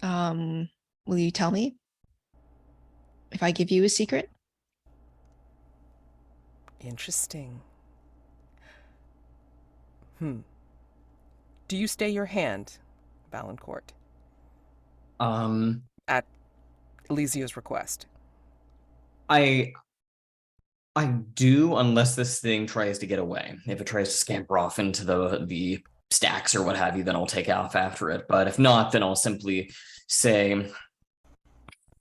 Will you tell me if I give you a secret? Interesting. Do you stay your hand, Valancourt? At Elisio's request. I do, unless this thing tries to get away. If it tries to scamper off into the stacks or what have you, then I'll take off after it. But if not, then I'll simply say,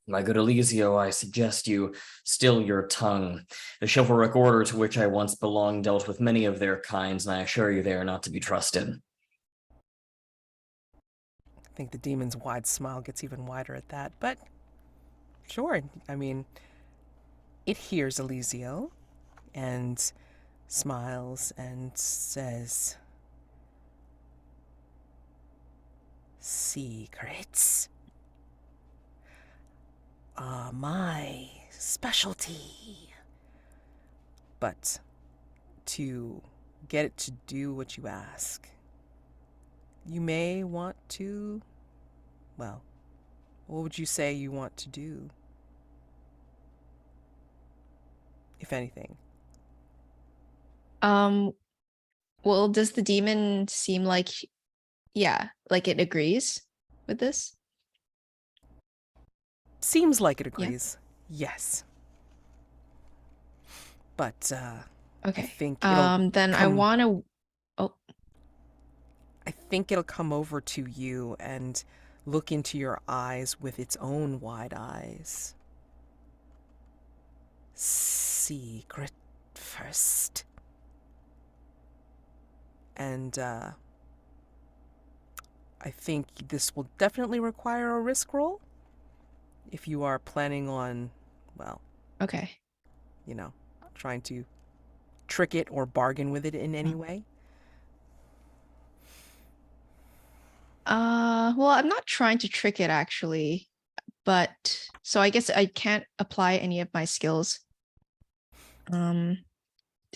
my good Elisio, I suggest you still your tongue. The chivalric order to which I once belonged dealt with many of their kinds, and I assure you they are not to be trusted. I think the demon's wide smile gets even wider at that, but sure. I mean, it hears Elisio and smiles and says, secrets are my specialty. But to get it to do what you ask, you may want to, well, what would you say you want to do? If anything. Well, does the demon seem like, yeah, like it agrees with this? Seems like it agrees. Yes. But Okay. I think it'll then I want to. Oh, I think it'll come over to you and look into your eyes with its own wide eyes. Secret first. And I think this will definitely require a risk roll if you are planning on, well, okay. you know, trying to trick it or bargain with it in any way. Well, I'm not trying to trick it actually, but so I guess I can't apply any of my skills. Does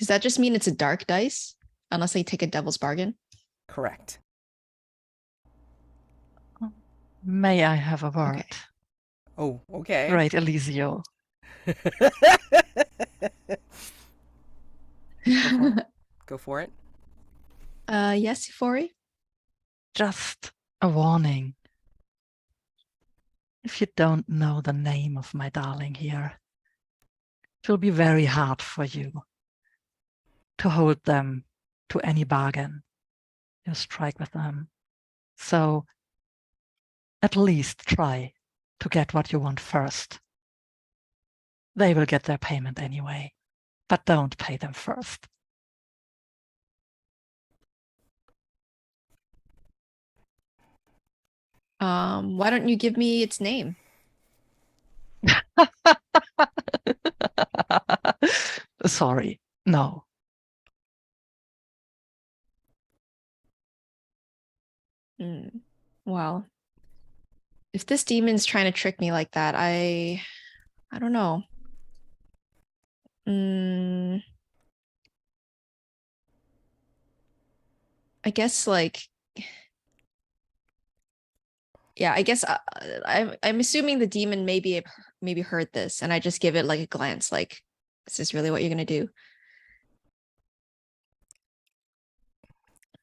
that just mean it's a dark dice unless I take a devil's bargain? Correct. May I have a word? Okay. Oh, okay. Right, Elisio. Go for it. Yes, Ifori? Just a warning. If you don't know the name of my darling here, it will be very hard for you to hold them to any bargain you strike with them. So at least try to get what you want first. They will get their payment anyway, but don't pay them first. Why don't you give me its name? Sorry, no. Well, if this demon's trying to trick me like that, I don't know. I guess like, yeah, I guess I'm assuming the demon maybe heard this, and I just give it like a glance, like, is this really what you're gonna do?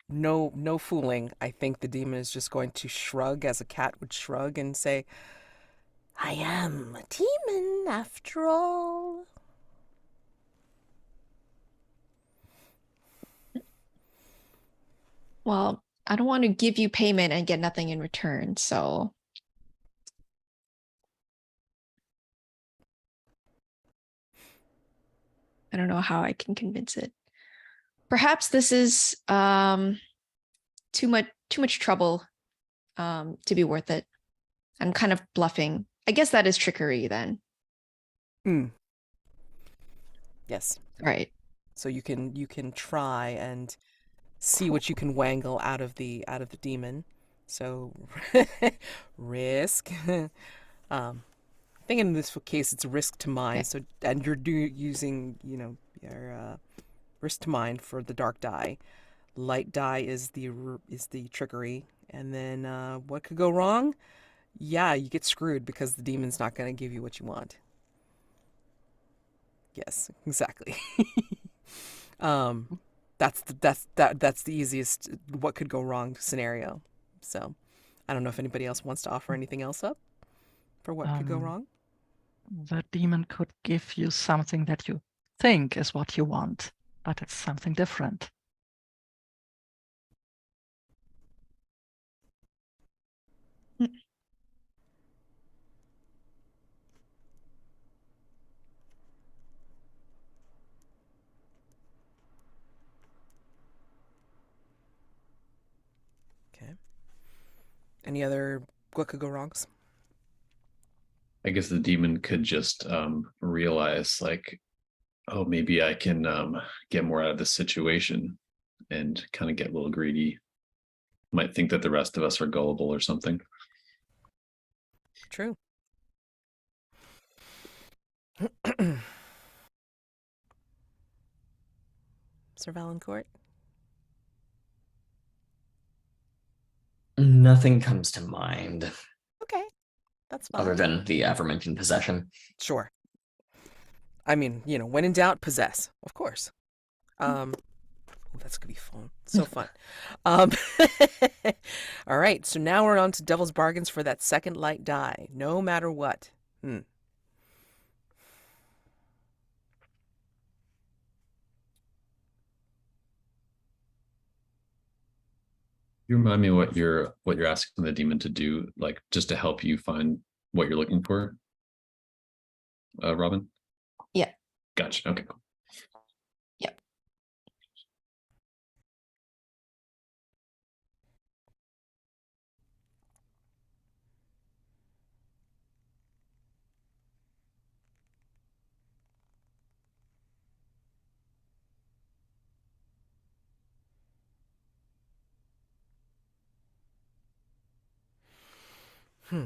No fooling. I think the demon is just going to shrug as a cat would shrug and say, I am a demon after all. Well, I don't want to give you payment and get nothing in return, so. I don't know how I can convince it. Perhaps this is too much trouble to be worth it. I'm kind of bluffing. I guess that is trickery then. Yes. Right. So you can try and see what you can wangle out of the demon. So risk. I think in this case it's risk to mind. Okay. So and you're using your risk to mind for the dark die. Light die is the trickery, and then what could go wrong? Yeah, you get screwed because the demon's not going to give you what you want. Yes, exactly. That's the easiest what could go wrong scenario. So I don't know if anybody else wants to offer anything else up for what could go wrong. The demon could give you something that you think is what you want, but it's something different. Okay. Any other what could go wrongs? I guess the demon could just realize like, oh, maybe I can get more out of this situation and kind of get a little greedy. Might think that the rest of us are gullible or something. True. Sir Valancourt? Nothing comes to mind Okay, that's other fine. than the aforementioned possession. Sure. I mean, when in doubt, possess, of course. Oh, that's gonna be fun. So fun. All right, so now we're on to Devil's Bargains for that second light die, no matter what. You remind me what you're asking the demon to do, like just to help you find what you're looking for, Robyn? Yeah. Gotcha. Okay, cool. Yep. Hmm.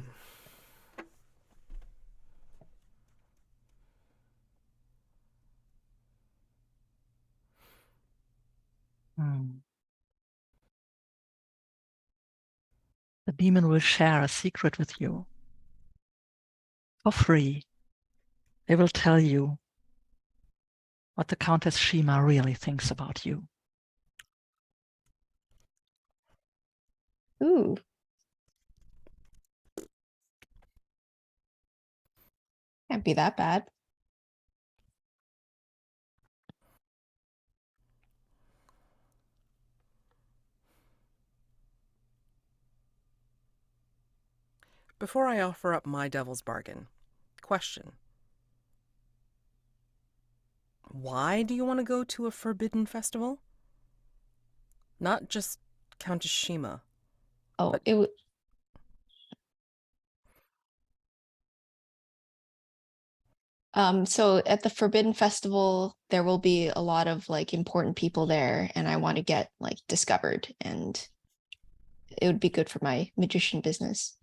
The demon will share a secret with you for free. They will tell you what the Countess Shima really thinks about you. Ooh. Can't be that bad. Before I offer up my Devil's Bargain, question. Why do you want to go to a forbidden festival? Not just Countess Shima. Oh, But- it would. So at the Forbidden Festival, there will be a lot of like important people there, and I want to get like discovered, and it would be good for my magician business.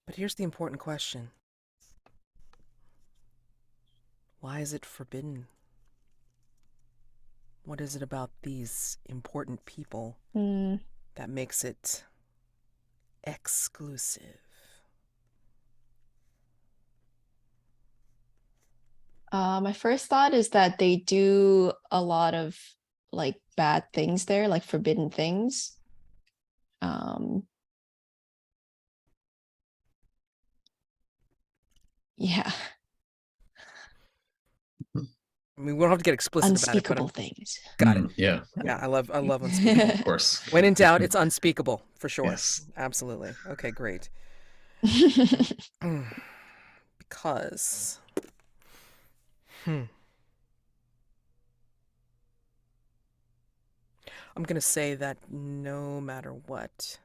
But here's the important question. Why is it forbidden? What is it about these important people that makes it exclusive? My first thought is that they do a lot of like bad things there, like forbidden things. Yeah, I mean, we don't have to get explicit unspeakable about it. things. Got it. Yeah. Yeah, I love unspeakable. Of course. When in doubt, it's unspeakable for sure. Yes. Absolutely. Okay, great. Because I'm going to say that no matter what,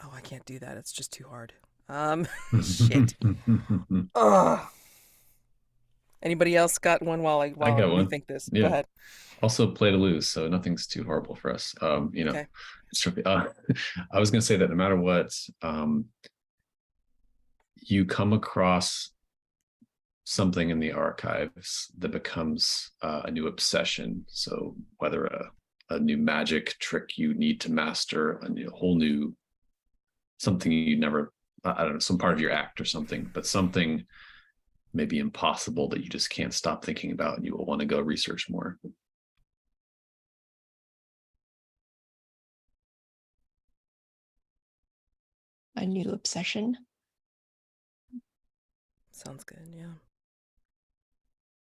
oh, I can't do that. It's just too hard. Shit. Ugh. Anybody else got one while I got one. rethink this? Yeah. Go ahead. Also play to lose, so nothing's too horrible for us. Okay. I was going to say that no matter what, you come across something in the archives that becomes a new obsession. So whether a new magic trick you need to master, whole new something you never, I don't know, some part of your act or something, but something maybe impossible that you just can't stop thinking about, and you will want to go research more. A new obsession. Sounds good, yeah.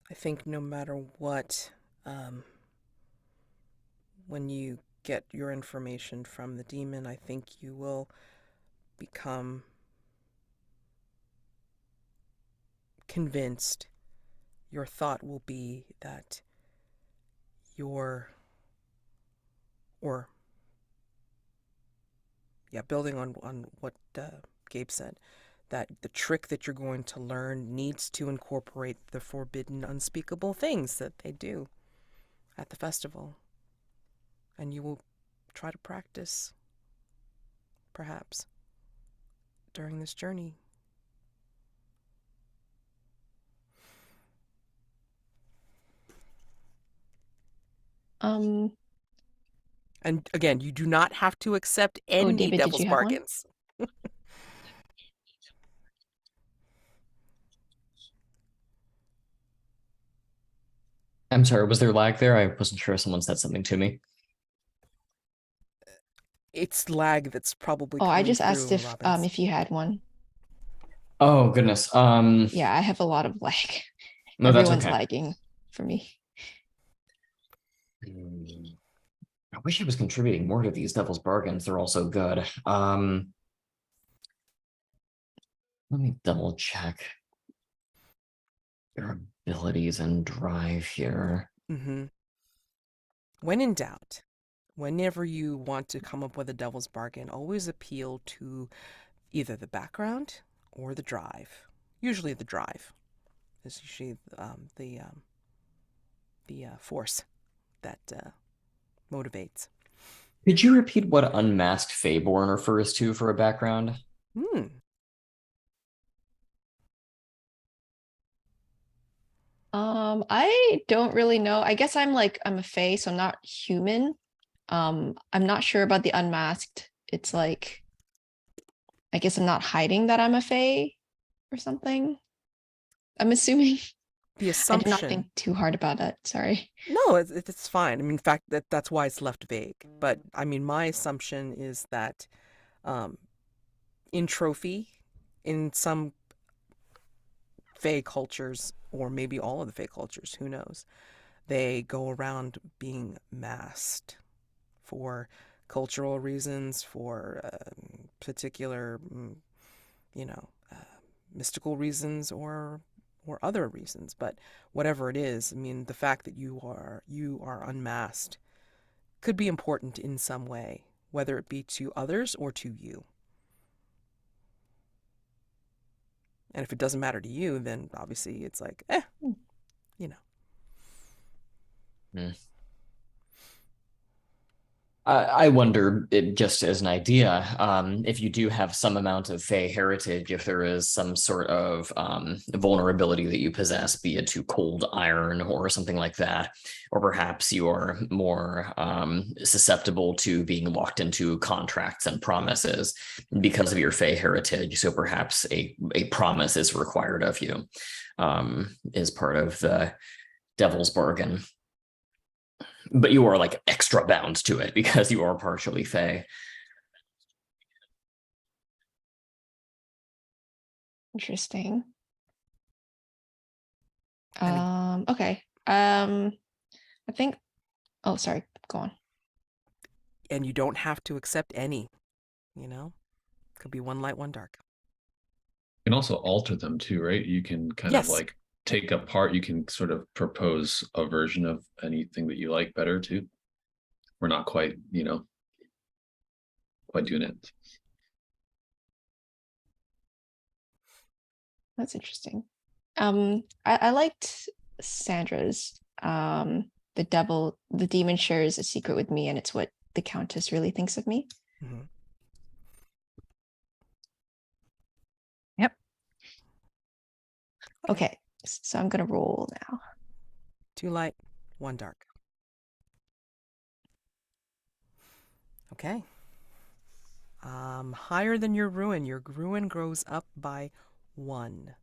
I think no matter what, when you get your information from the demon, I think you will become convinced. Your thought will be that building on what Gabe said, that the trick that you're going to learn needs to incorporate the forbidden, unspeakable things that they do at the festival. And you will try to practice, perhaps, during this journey. And again, you do not have to accept any David, did devil's you have one? bargains. I'm sorry, was there lag there? I wasn't sure if someone said something to me. It's lag that's probably I coming just asked through, if Robyn. if you had one. Oh, goodness. Yeah, I have a lot of lag. No, that's Everyone's okay. lagging for me. I wish I was contributing more to these devil's bargains. They're all so good. Let me double check your abilities and drive here. Mm-hmm. When in doubt, whenever you want to come up with a devil's bargain, always appeal to either the background or the drive. Usually the drive is usually the force that motivates. Could you repeat what unmasked Feyborn refers to for a background? I don't really know. I guess I'm a fae, so I'm not human. I'm not sure about the unmasked. It's like, I guess I'm not hiding that I'm a fae or something. I'm assuming. The I assumption. did not think too hard about that. Sorry. No, it's fine. I mean, in fact, that's why it's left vague. But I mean, my assumption is that in trophy, in some fae cultures, or maybe all of the fae cultures, who knows, they go around being masked for cultural reasons, for particular, mystical reasons, or other reasons. But whatever it is, I mean, the fact that you are unmasked could be important in some way, whether it be to others or to you. And if it doesn't matter to you, then obviously it's like, you know. I wonder, just as an idea, if you do have some amount of Fey heritage, if there is some sort of vulnerability that you possess, be it to cold iron or something like that, or perhaps you are more susceptible to being locked into contracts and promises because of your Fey heritage. So perhaps a promise is required of you, is part of the devil's bargain. But you are like extra bound to it because you are partially Fey. Interesting. Okay. I think. Oh, sorry. Go on. And you don't have to accept any. Could be one light, one dark. You can also alter them too, right? You can kind of like take apart, you can sort of propose a version of anything that you like better too. We're not quite, quite doing it. That's interesting. I liked Sandra's. The demon shares a secret with me, and it's what the Countess really thinks of me. Mm-hmm. Yep. Okay, so I'm gonna roll now. 2 light, 1 dark. Okay. Higher than your ruin. Your ruin grows up by 1.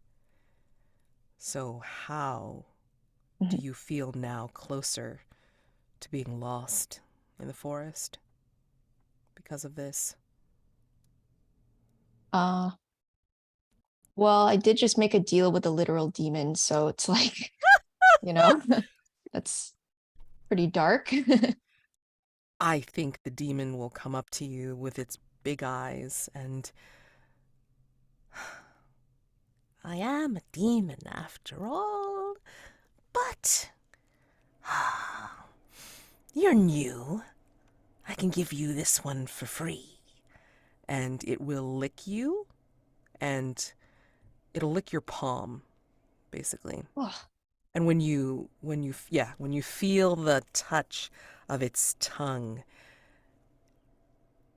So how do you feel now closer to being lost in the forest because of this? Well, I did just make a deal with a literal demon, so it's like, that's pretty dark. I think the demon will come up to you with its big eyes and, I am a demon after all, but you're new. I can give you this one for free. And it will lick you, and it'll lick your palm, basically. Oh, And when you feel the touch of its tongue,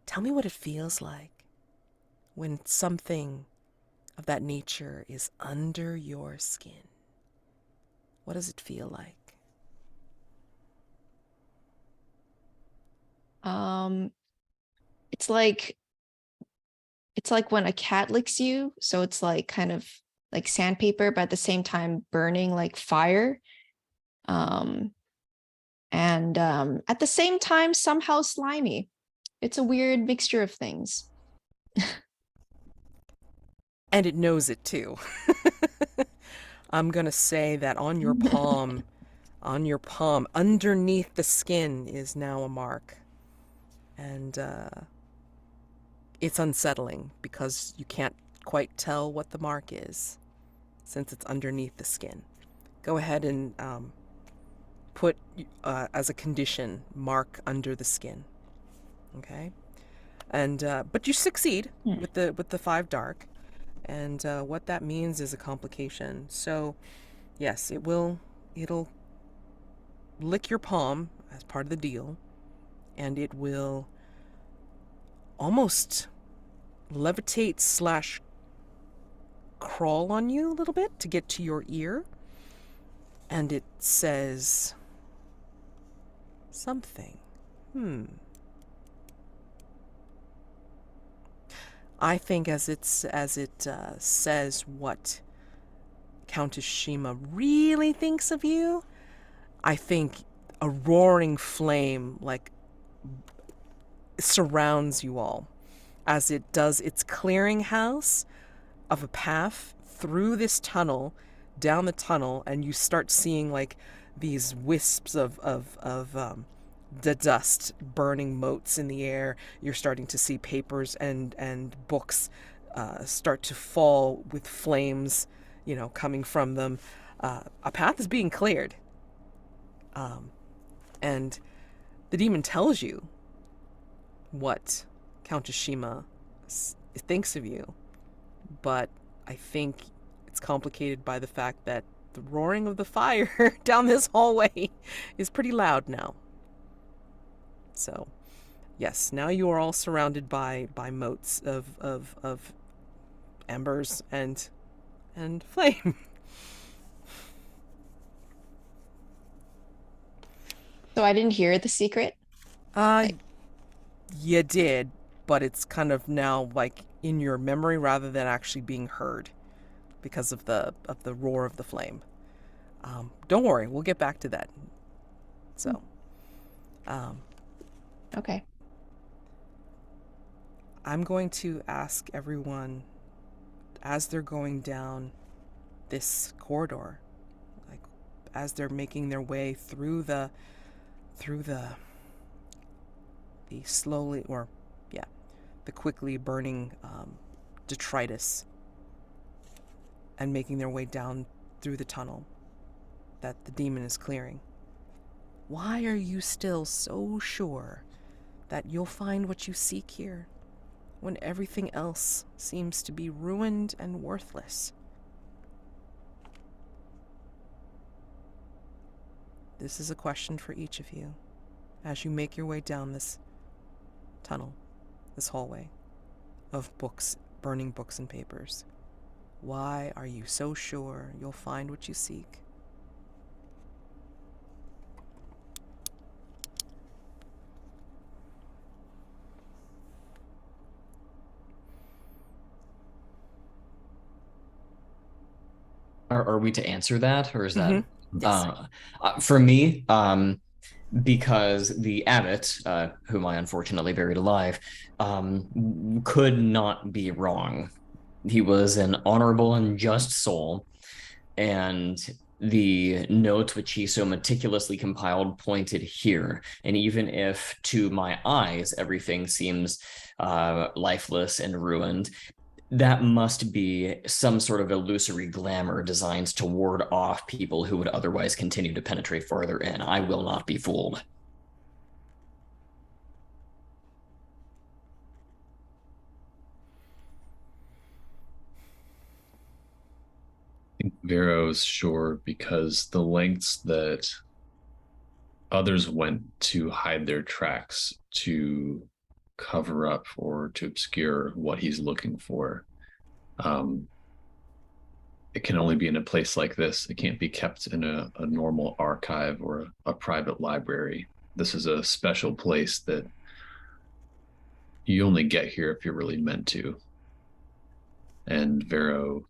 tell me what it feels like when something of that nature is under your skin. What does it feel like? it's like when a cat licks you, so it's like kind of like sandpaper, but at the same time burning like fire. And at the same time somehow slimy. It's a weird mixture of things. And it knows it too. I'm gonna say that on your palm, underneath the skin is now a mark. And it's unsettling because you can't quite tell what the mark is since it's underneath the skin. Go ahead and put as a condition, mark under the skin. Okay? And but you succeed with the 5 dark. And what that means is a complication. So yes, it'll lick your palm as part of the deal, and it will almost levitate / crawl on you a little bit to get to your ear. And it says something. I think as it says what Countess Shima really thinks of you, I think a roaring flame like surrounds you all as it does its clearinghouse of a path through this tunnel, down the tunnel, and you start seeing like these wisps of the dust, burning motes in the air. You're starting to see papers and books start to fall with flames, coming from them. A path is being cleared. And the demon tells you what Countess Shima thinks of you, but I think it's complicated by the fact that the roaring of the fire down this hallway is pretty loud now. So, yes, now you are all surrounded by motes of embers and flame. So I didn't hear the secret. You did, but it's kind of now like in your memory rather than actually being heard because of the roar of the flame. Don't worry, we'll get back to that. So, Okay. I'm going to ask everyone as they're going down this corridor, like as they're making their way through the slowly the quickly burning detritus and making their way down through the tunnel that the demon is clearing. Why are you still so sure that you'll find what you seek here when everything else seems to be ruined and worthless? This is a question for each of you as you make your way down this tunnel, this hallway of books, burning books and papers. Why are you so sure you'll find what you seek? Are we to answer that, or is that Yes. for me? Because the abbot, whom I unfortunately buried alive, could not be wrong. He was an honorable and just soul, and the notes which he so meticulously compiled pointed here. And even if to my eyes everything seems lifeless and ruined, that must be some sort of illusory glamour designed to ward off people who would otherwise continue to penetrate farther in. I will not be fooled. I think Vero's sure because the lengths that others went to hide their tracks, to cover up or to obscure what he's looking for. It can only be in a place like this. It can't be kept in a normal archive or a private library. This is a special place that you only get here if you're really meant to. And Vero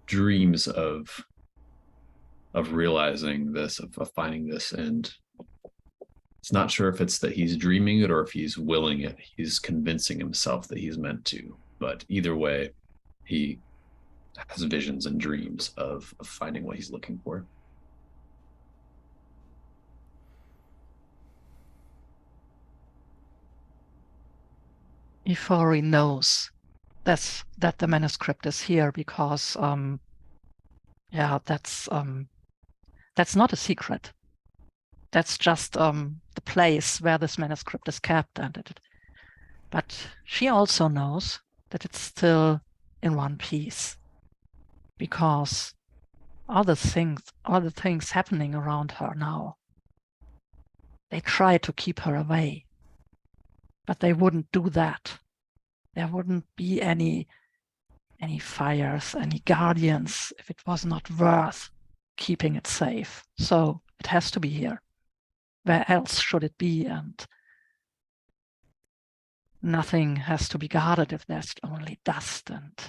dreams of realizing this, of finding this, and it's not sure if it's that he's dreaming it or if he's willing it. He's convincing himself that he's meant to. But either way, he has visions and dreams of finding what he's looking for. Ifori knows that the manuscript is here because yeah, that's not a secret. That's just the place where this manuscript is kept, but she also knows that it's still in one piece because all the things happening around her now, they try to keep her away, but they wouldn't do that. There wouldn't be any fires, any guardians, if it was not worth keeping it safe. So it has to be here. Where else should it be? And nothing has to be guarded if there's only dust and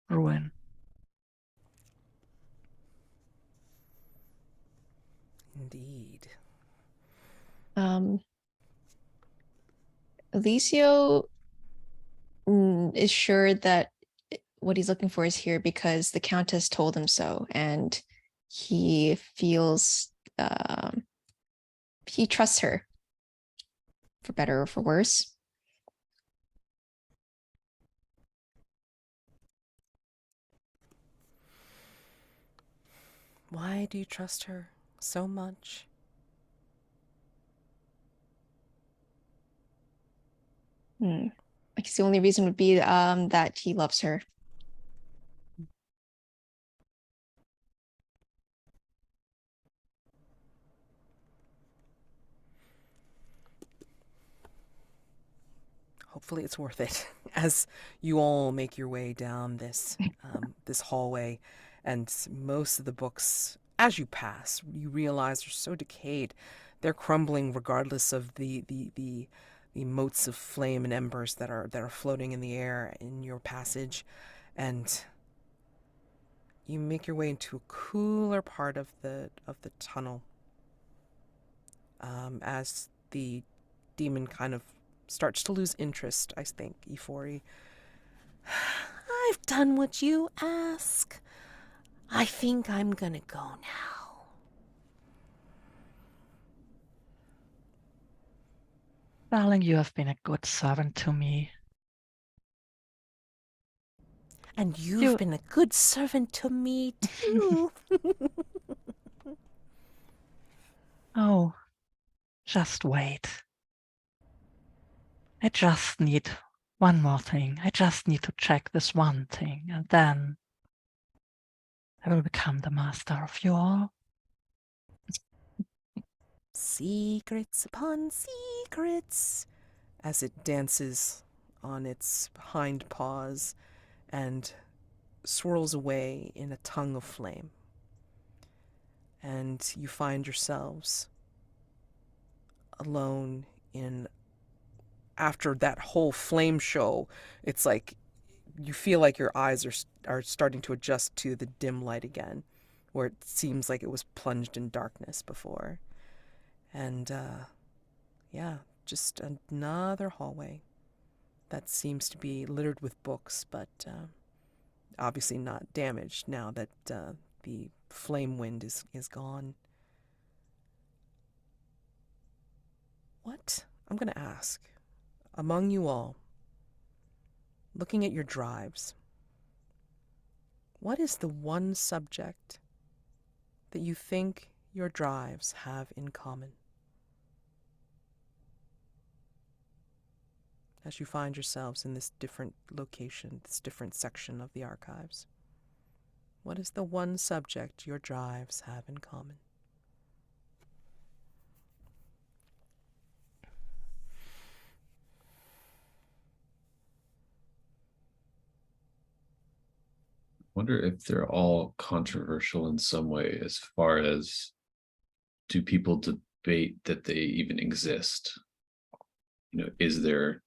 ruin. Indeed. Elisio is sure that what he's looking for is here because the Countess told him so, and he feels he trusts her, for better or for worse. Why do you trust her so much? I guess the only reason would be that he loves her. Hopefully it's worth it as you all make your way down this this hallway, and most of the books, as you pass, you realize they're so decayed, they're crumbling regardless of the motes of flame and embers that are floating in the air in your passage, and you make your way into a cooler part of the tunnel as the demon kind of starts to lose interest, I think, Ifori. I've done what you ask. I think I'm gonna go now. Darling, you have been a good servant to me. And you've been a good servant to me, too. Oh, just wait. I just need one more thing. I just need to check this one thing, and then I will become the master of you all. Secrets upon secrets, as it dances on its hind paws and swirls away in a tongue of flame. And you find yourselves alone in, after that whole flame show, it's like you feel like your eyes are starting to adjust to the dim light again, where it seems like it was plunged in darkness before. And yeah, just another hallway that seems to be littered with books, but obviously not damaged now that the flame wind is gone. What? I'm going to ask. Among you all, looking at your drives, what is the one subject that you think your drives have in common? As you find yourselves in this different location, this different section of the archives, what is the one subject your drives have in common? Wonder if they're all controversial in some way, as far as, do people debate that they even exist? Is there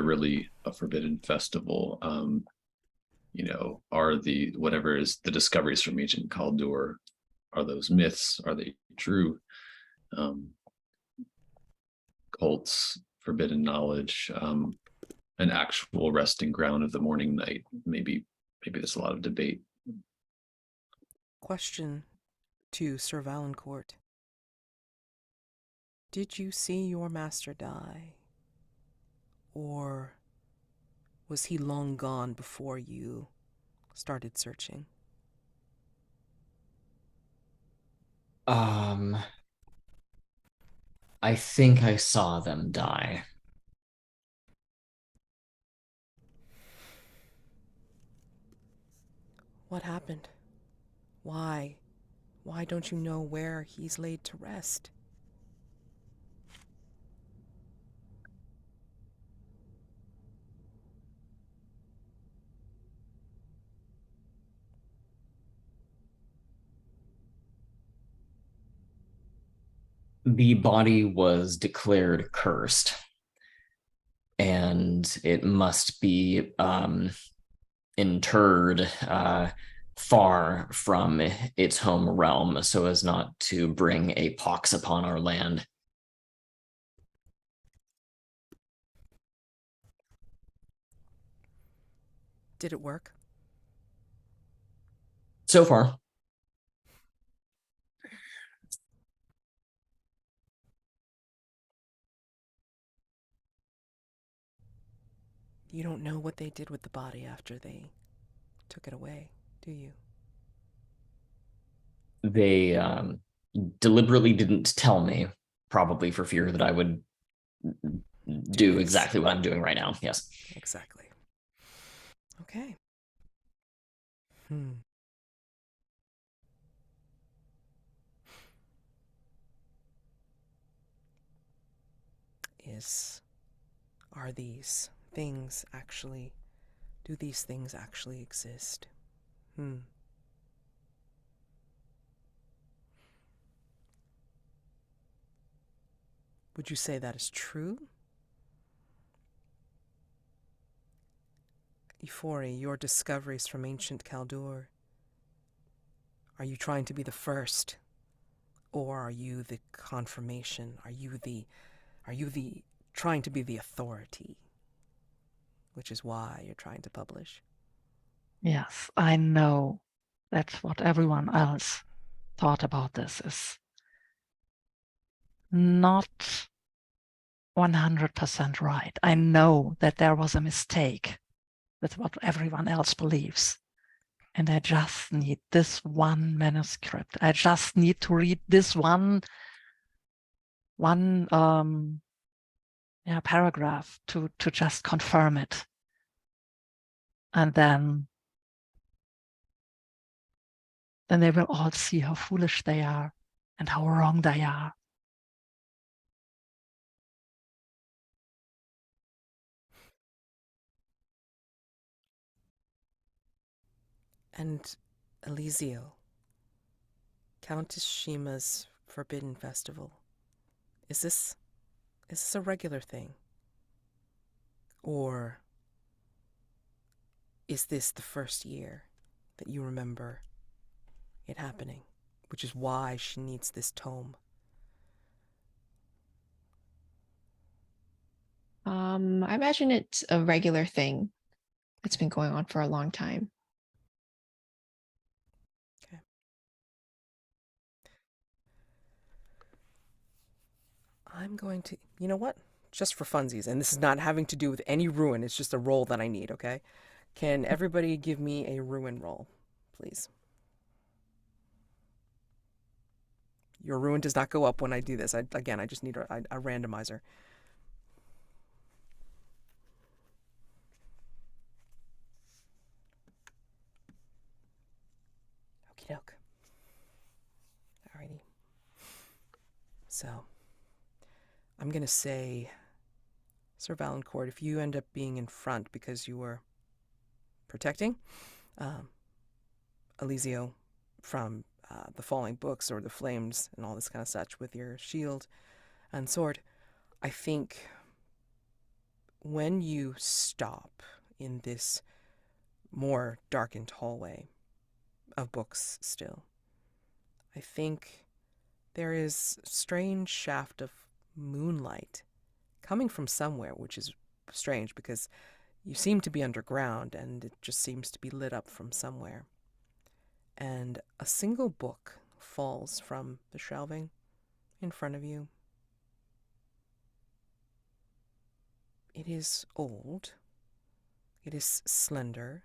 really a forbidden festival? Are the whatever is the discoveries from ancient Kaldor, are those myths? Are they true? Cults, forbidden knowledge, an actual resting ground of the morning night. Maybe there's a lot of debate. Question to Sir Valancourt. Did you see your master die? Or was he long gone before you started searching? I think I saw them die. What happened? Why? Why don't you know where he's laid to rest? The body was declared cursed, and it must be interred far from its home realm so as not to bring a pox upon our land. Did it work? So far. You don't know what they did with the body after they took it away, do you? They deliberately didn't tell me, probably for fear that I would do exactly what I'm doing right now. Yes. Exactly. Okay. Are these things actually, do these things actually exist? Would you say that is true? Ifori, your discoveries from ancient Kaldor, are you trying to be the first? Or are you the confirmation? Are you the trying to be the authority? Which is why you're trying to publish. Yes, I know that's what everyone else thought about this is not 100% right. I know that there was a mistake with what everyone else believes. And I just need this one manuscript. I just need to read this one paragraph to just confirm it. And then they will all see how foolish they are and how wrong they are. And Elisio, Countess Shima's Forbidden Festival, is this a regular thing? Or is this the first year that you remember it happening, which is why she needs this tome? I imagine it's a regular thing. It's been going on for a long time. Okay. I'm going to, you know what? Just for funsies, and this is not having to do with any ruin, it's just a roll that I need, okay? Can everybody give me a ruin roll, please? Your ruin does not go up when I do this. Again, I just need a randomizer. Okie doke. Alrighty. So, I'm going to say, Sir Valancourt, if you end up being in front because you were protecting Elisio from the falling books or the flames and all this kind of such with your shield and sword, I think when you stop in this more darkened hallway of books still, I think there is a strange shaft of moonlight coming from somewhere, which is strange because you seem to be underground and it just seems to be lit up from somewhere. And a single book falls from the shelving in front of you. It is old, it is slender,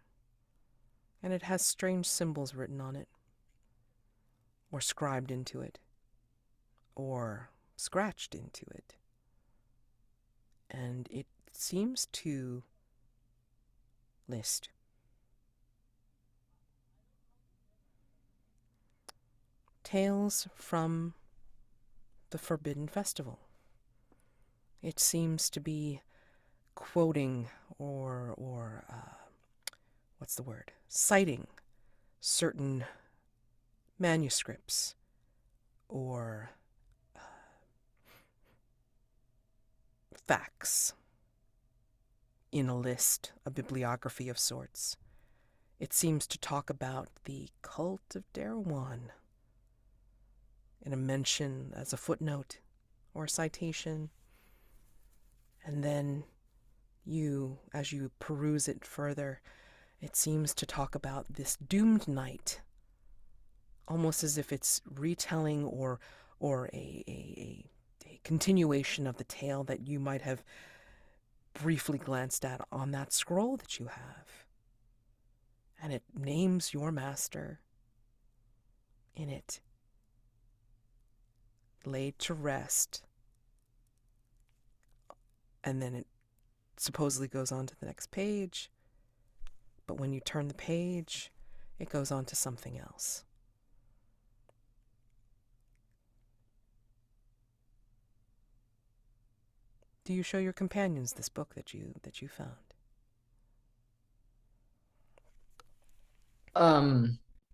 and it has strange symbols written on it, or scribed into it, or scratched into it. And it seems to list tales from the Forbidden Festival. It seems to be quoting or citing certain manuscripts or facts in a list, a bibliography of sorts. It seems to talk about the cult of Darwan in a mention as a footnote or a citation. And then as you peruse it further, it seems to talk about this doomed night, almost as if it's retelling or a continuation of the tale that you might have briefly glanced at on that scroll that you have. And it names your master in it, laid to rest. And then it supposedly goes on to the next page. But when you turn the page, it goes on to something else. Do you show your companions this book that you found?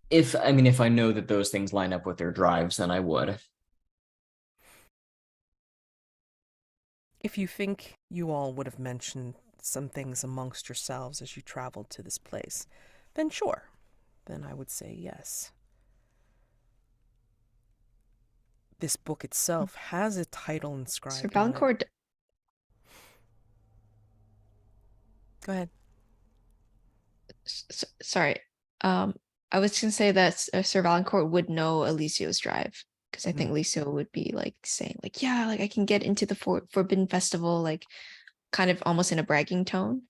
If I know that those things line up with their drives, then I would. If you think you all would have mentioned some things amongst yourselves as you traveled to this place, then sure. Then I would say yes. This book itself has a title inscribed Sir on it. Valancourt, Go ahead. sorry. I was gonna say that Sir Valancourt would know Elisio's drive, because I think Elisio would be like saying like, yeah, like I can get into the Forbidden Festival, like kind of almost in a bragging tone.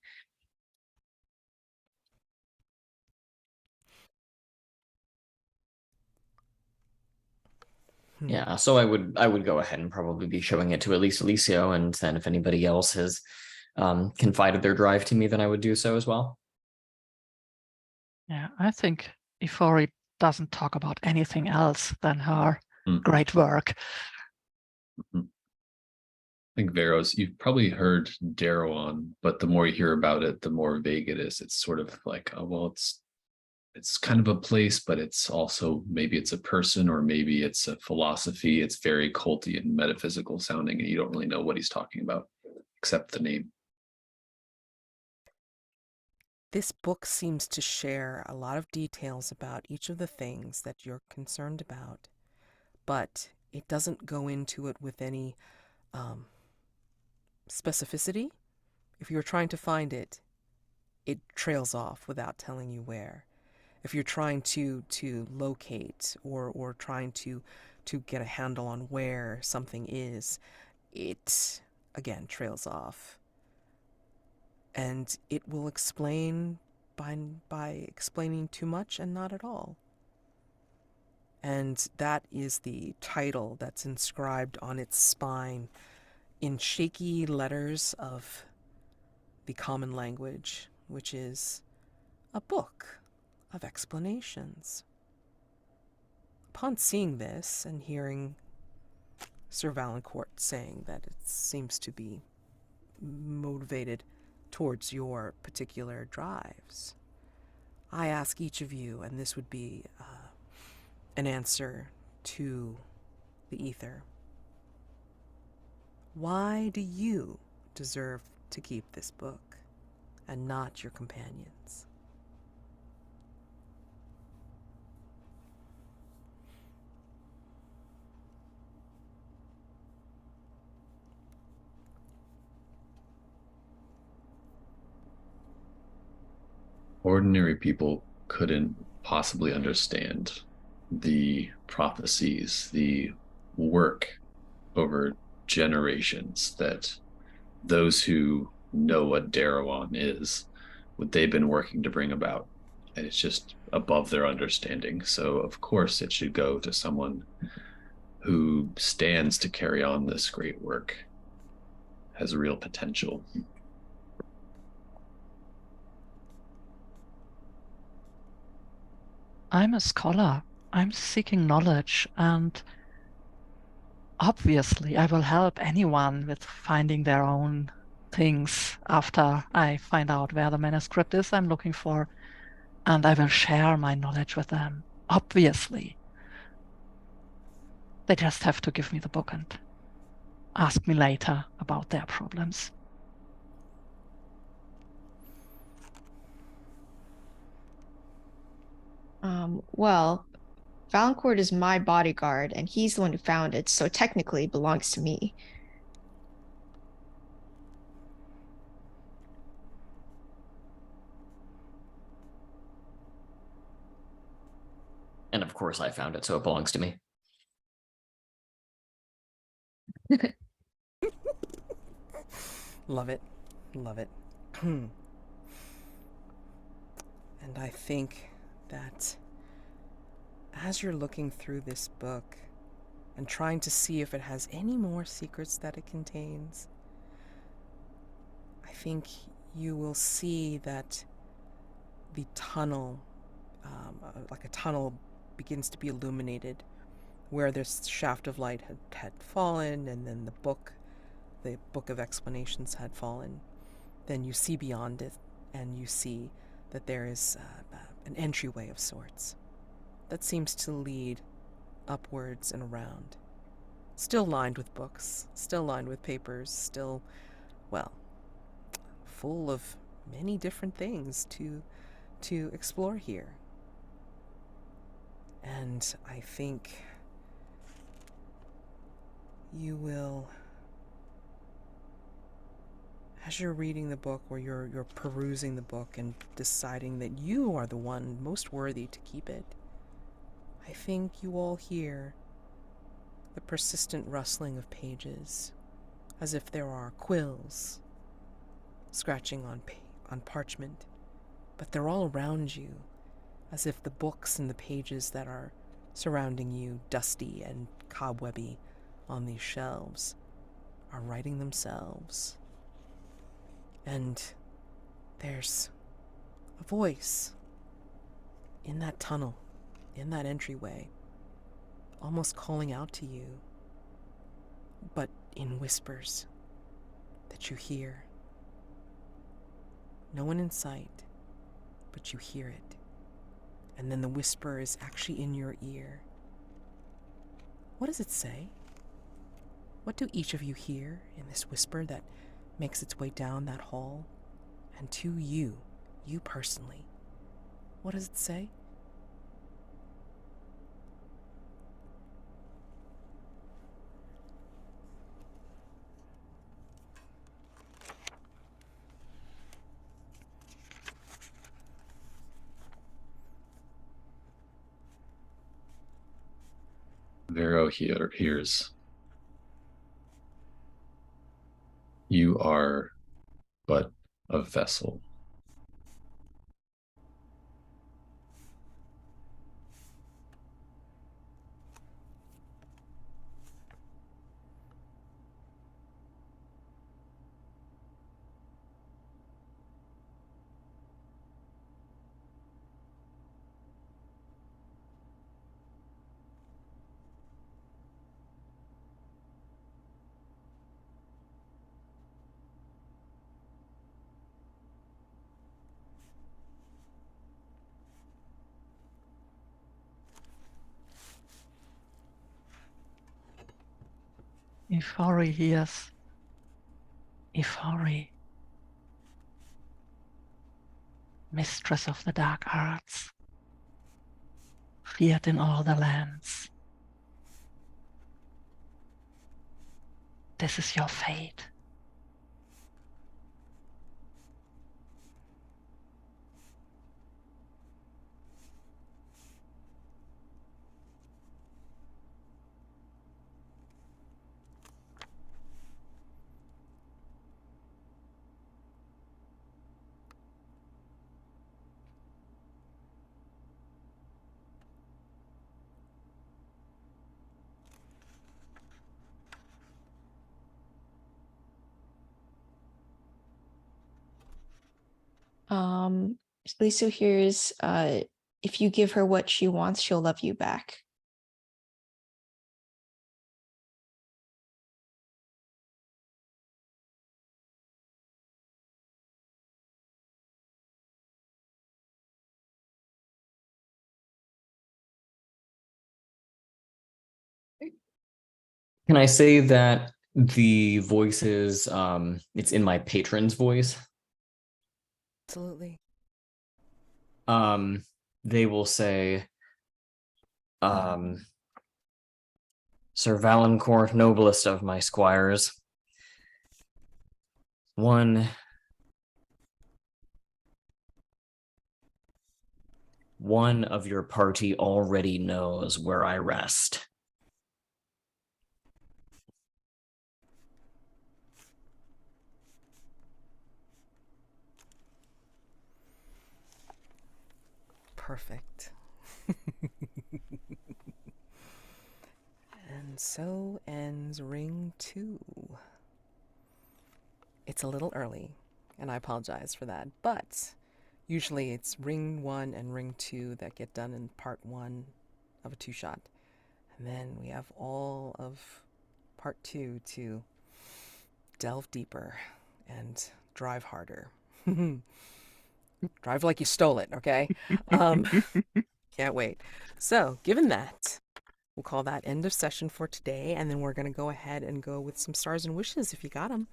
Yeah, so I would go ahead and probably be showing it to at least Elisio, and then if anybody else has confided their drive to me, then I would do so as well. Yeah, I think Ifori doesn't talk about anything else than her great work. I think Vero's, you've probably heard Darwan, but the more you hear about it, the more vague it is. It's sort of like, oh, well, it's kind of a place, but it's also, maybe it's a person or maybe it's a philosophy. It's very culty and metaphysical sounding, and you don't really know what he's talking about, except the name. This book seems to share a lot of details about each of the things that you're concerned about, but it doesn't go into it with any specificity. If you're trying to find it, it trails off without telling you where. If you're trying to locate or trying to get a handle on where something is, it again trails off. And it will explain by explaining too much and not at all. And that is the title that's inscribed on its spine in shaky letters of the common language, which is a book of explanations. Upon seeing this and hearing Sir Valancourt saying that it seems to be motivated towards your particular drives, I ask each of you, and this would be an answer to the ether. Why do you deserve to keep this book and not your companions? Ordinary people couldn't possibly understand the prophecies, the work over generations that those who know what Darawan is, what they've been working to bring about. And it's just above their understanding. So of course it should go to someone who stands to carry on this great work, has real potential. I'm a scholar. I'm seeking knowledge, and obviously I will help anyone with finding their own things after I find out where the manuscript is I'm looking for, and I will share my knowledge with them. Obviously. They just have to give me the book and ask me later about their problems. Well, Valancourt is my bodyguard, and he's the one who found it, so technically it belongs to me. And of course I found it, so it belongs to me. Love it. Love it. And I think that as you're looking through this book and trying to see if it has any more secrets that it contains, I think you will see that the tunnel, like a tunnel, begins to be illuminated where this shaft of light had fallen, and then the book of explanations had fallen. Then you see beyond it, and you see that there is an entryway of sorts that seems to lead upwards and around. Still lined with books, still lined with papers, still, well, full of many different things to explore here. And I think you will, as you're reading the book, or you're perusing the book and deciding that you are the one most worthy to keep it, I think you all hear the persistent rustling of pages, as if there are quills scratching on parchment, but they're all around you, as if the books and the pages that are surrounding you, dusty and cobwebby on these shelves, are writing themselves. And there's a voice in that tunnel, in that entryway, almost calling out to you, but in whispers that you hear. No one in sight, but you hear it. And then the whisper is actually in your ear. What does it say? What do each of you hear in this whisper that makes its way down that hall? And to you personally, what does it say? Vero hears. You are but a vessel. Ifori hears. Ifori, mistress of the dark arts, feared in all the lands. This is your fate. Elisio hears, if you give her what she wants, she'll love you back. Can I say that the voice is it's in my patron's voice? Absolutely. They will say, Sir Valancourt, noblest of my squires, one of your party already knows where I rest. Perfect. And so ends ring 2. It's a little early, and I apologize for that, but usually it's ring 1 and ring 2 that get done in part 1 of a 2-shot. And then we have all of part 2 to delve deeper and drive harder. Drive like you stole it, okay? Can't wait. So, given that, we'll call that end of session for today, and then we're going to go ahead and go with some stars and wishes if you got them.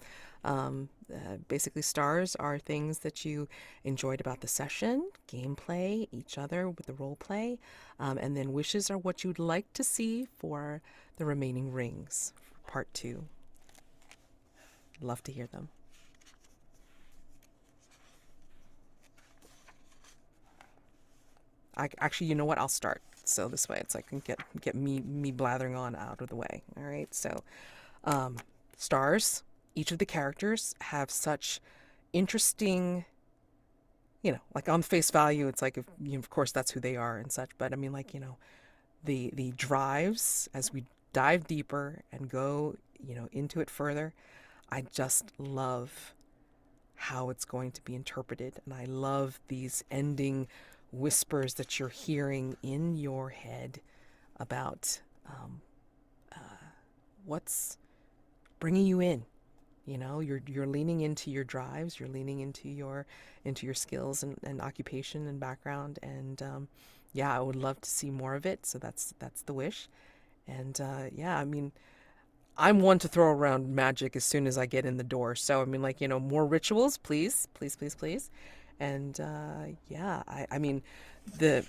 Basically, stars are things that you enjoyed about the session, gameplay, each other with the role play, and then wishes are what you'd like to see for the remaining rings, part 2. Love to hear them. Actually, you know what? I'll start. So this way, it's like I can get me blathering on out of the way. All right. So, stars. Each of the characters have such interesting, like on face value, it's like, of course, that's who they are and such. But I mean, like, the drives as we dive deeper and go, into it further. I just love how it's going to be interpreted, and I love these ending whispers that you're hearing in your head about what's bringing you in. You're leaning into your drives, you're leaning into your skills and occupation and background, and I would love to see more of it. So that's the wish. And I mean, I'm one to throw around magic as soon as I get in the door. So I mean, like, more rituals, please, please, please, please. And I mean, a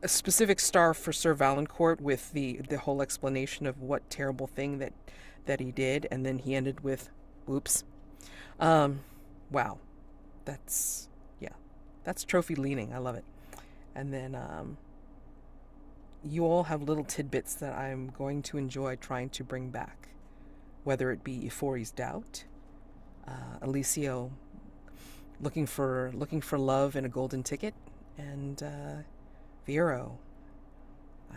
specific star for Sir Valancourt with the whole explanation of what terrible thing that he did, and then he ended with, "Oops." Wow, that's trophy leaning. I love it. And then you all have little tidbits that I'm going to enjoy trying to bring back, whether it be Ifori's doubt, Elisio looking for love and a golden ticket, and Vero.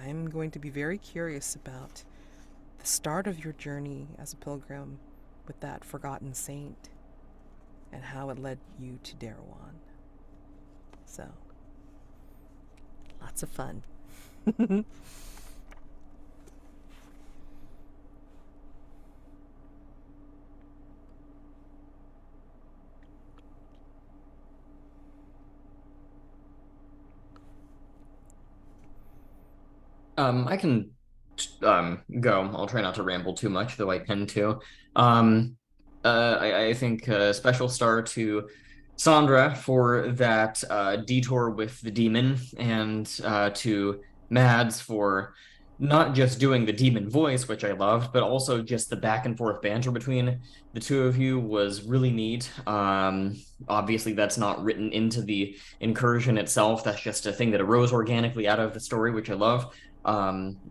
I'm going to be very curious about the start of your journey as a pilgrim with that forgotten saint and how it led you to Darwan. So, lots of fun. I can go. I'll try not to ramble too much, though I tend to. I think special star to Sandra for that detour with the demon, and to Mads for not just doing the demon voice, which I loved, but also just the back and forth banter between the two of you was really neat. Obviously, that's not written into the incursion itself. That's just a thing that arose organically out of the story, which I love.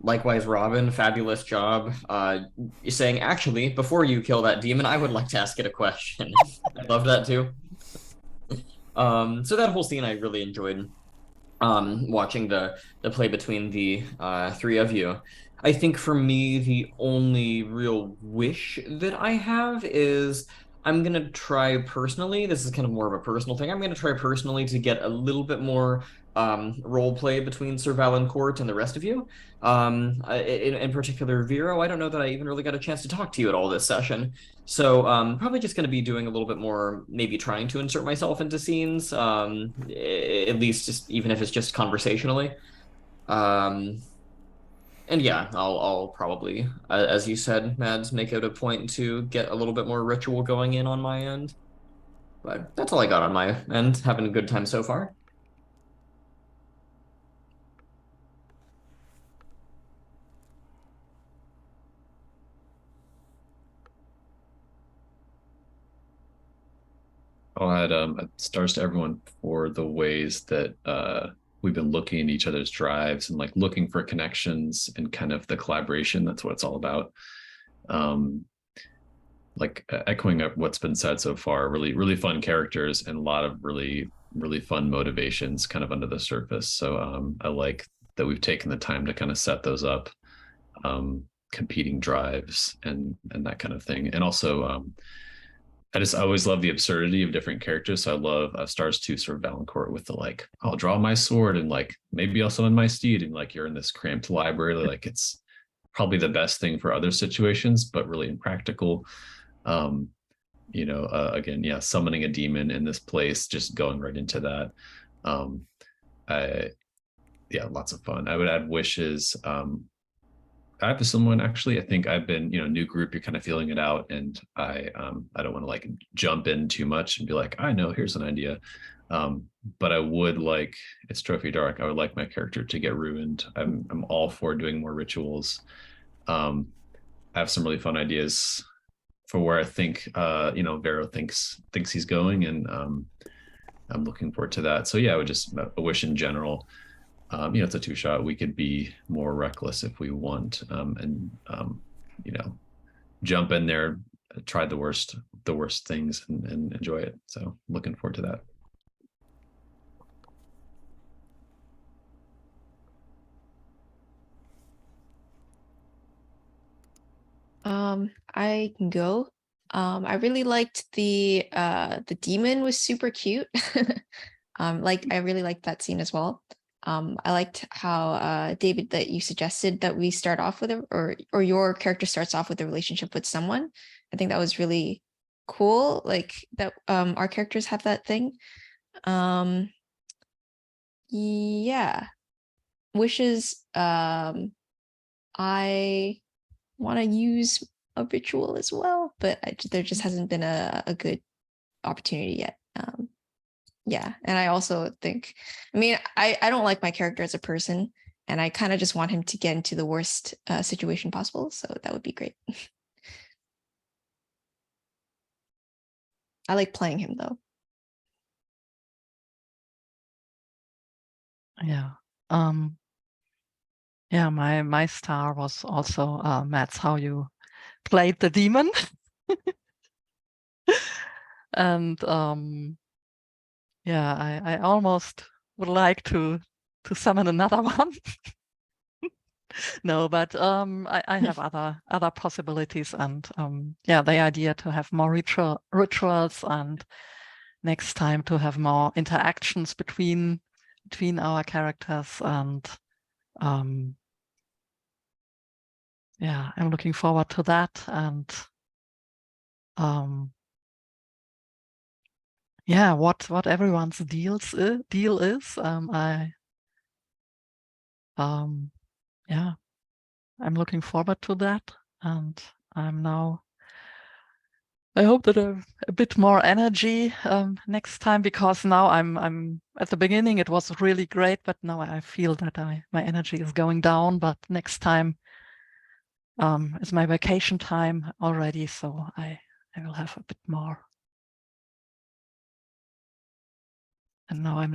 Likewise, Robyn, fabulous job saying, actually, before you kill that demon, I would like to ask it a question. I love that too. So that whole scene I really enjoyed, watching the play between the three of you. I think for me, the only real wish that I have is I'm going to try personally, this is kind of more of a personal thing, I'm going to try personally to get a little bit more role play between Sir Valancourt and the rest of you. In particular, Vero, I don't know that I even really got a chance to talk to you at all this session. So probably just going to be doing a little bit more, maybe trying to insert myself into scenes, at least just even if it's just conversationally. And yeah, I'll probably, as you said, Mads, make it a point to get a little bit more ritual going in on my end. But that's all I got on my end. Having a good time so far. I'll add stars to everyone for the ways that we've been looking at each other's drives and like looking for connections and kind of the collaboration. That's what it's all about. Like echoing up what's been said so far, really, really fun characters and a lot of really, really fun motivations kind of under the surface. So I like that we've taken the time to kind of set those up, competing drives and that kind of thing. And also I just always love the absurdity of different characters. So I love Stars 2 sort of Valancourt with the like, I'll draw my sword and like maybe I'll summon my steed, and like you're in this cramped library. Like it's probably the best thing for other situations, but really impractical. Again, yeah, summoning a demon in this place, just going right into that. Lots of fun. I would add wishes. I have a similar one actually. I think I've been, new group, you're kind of feeling it out, and I don't want to like jump in too much and be like, I know, here's an idea. But I would like, it's Trophy Dark. I would like my character to get ruined. I'm all for doing more rituals. I have some really fun ideas for where I think Vero thinks he's going, and I'm looking forward to that. So yeah, I would just a wish in general. It's a two-shot. We could be more reckless if we want, and jump in there, try the worst things, and enjoy it. So looking forward to that. I can go. I really liked the demon was super cute. I really liked that scene as well. I liked how David, that you suggested that we start off with or your character starts off with a relationship with someone. I think that was really cool. Like that our characters have that thing. Yeah. Wishes. I want to use a ritual as well, but there just hasn't been a good opportunity yet. Yeah, and I also think, I don't like my character as a person, and I kind of just want him to get into the worst situation possible, so that would be great. I like playing him though. Yeah. Yeah, my star was also Matt's how you played the demon. And yeah, I almost would like to summon another one. No, but I have other possibilities, and yeah, the idea to have more rituals, and next time to have more interactions between our characters, and yeah, I'm looking forward to that. And yeah, what everyone's deal is, yeah, I'm looking forward to that, and I hope that I have a bit more energy next time, because now I'm at the beginning it was really great, but now I feel that my energy is going down. But next time is my vacation time already, so I will have a bit more. And now I'm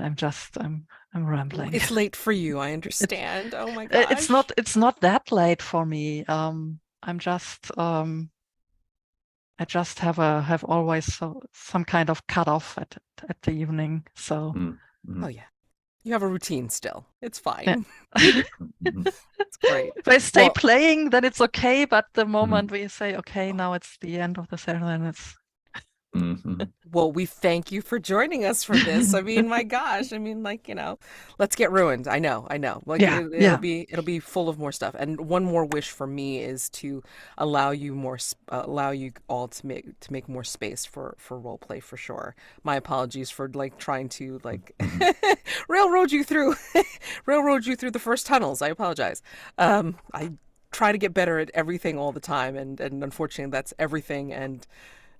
rambling. It's late for you, I understand. Oh my gosh. It's not that late for me. I'm just I just have always some kind of cutoff at the evening. So Oh yeah, you have a routine still. It's fine. yeah. It's great. If I stay Well- playing, then it's okay. But the moment we say, okay, now it's the end of the session, then it's Well, we thank you for joining us for this. I mean, my gosh. I mean, like, let's get ruined. I know. Like, Yeah, it'll be full of more stuff. And one more wish for me is to allow you all to make more space for role play, for sure. My apologies for like trying to like railroad you through the first tunnels. I apologize. I try to get better at everything all the time, and unfortunately that's everything, and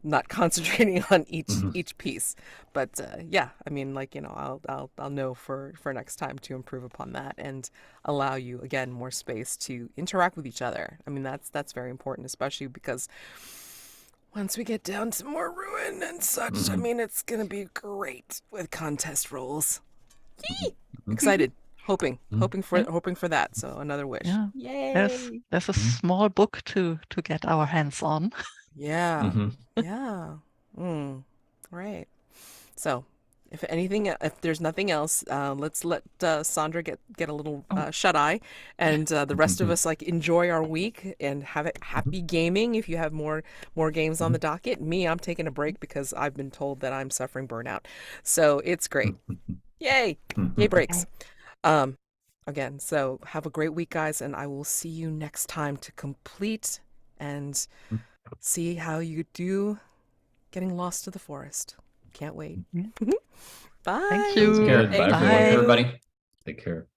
not concentrating on each piece. But yeah, I mean, like, I'll know for next time to improve upon that and allow you again more space to interact with each other. I mean, that's very important, especially because once we get down to more ruin and such, I mean, it's gonna be great with contest rolls. Yee! Excited. Hoping for that. So another wish. yeah. Yay! There's a small book to get our hands on. Yeah. Yeah. Right. So, if there's nothing else, let's let Sandra get a little shut eye, and the rest of us like enjoy our week and have it happy gaming. If you have more games on the docket, I'm taking a break because I've been told that I'm suffering burnout. So it's great. Yay! Yay breaks. Again, so have a great week, guys, and I will see you next time to complete and see how you do getting lost to the forest. Can't wait. Bye. Thank you. Good. Bye, Bye. Everybody. Take care.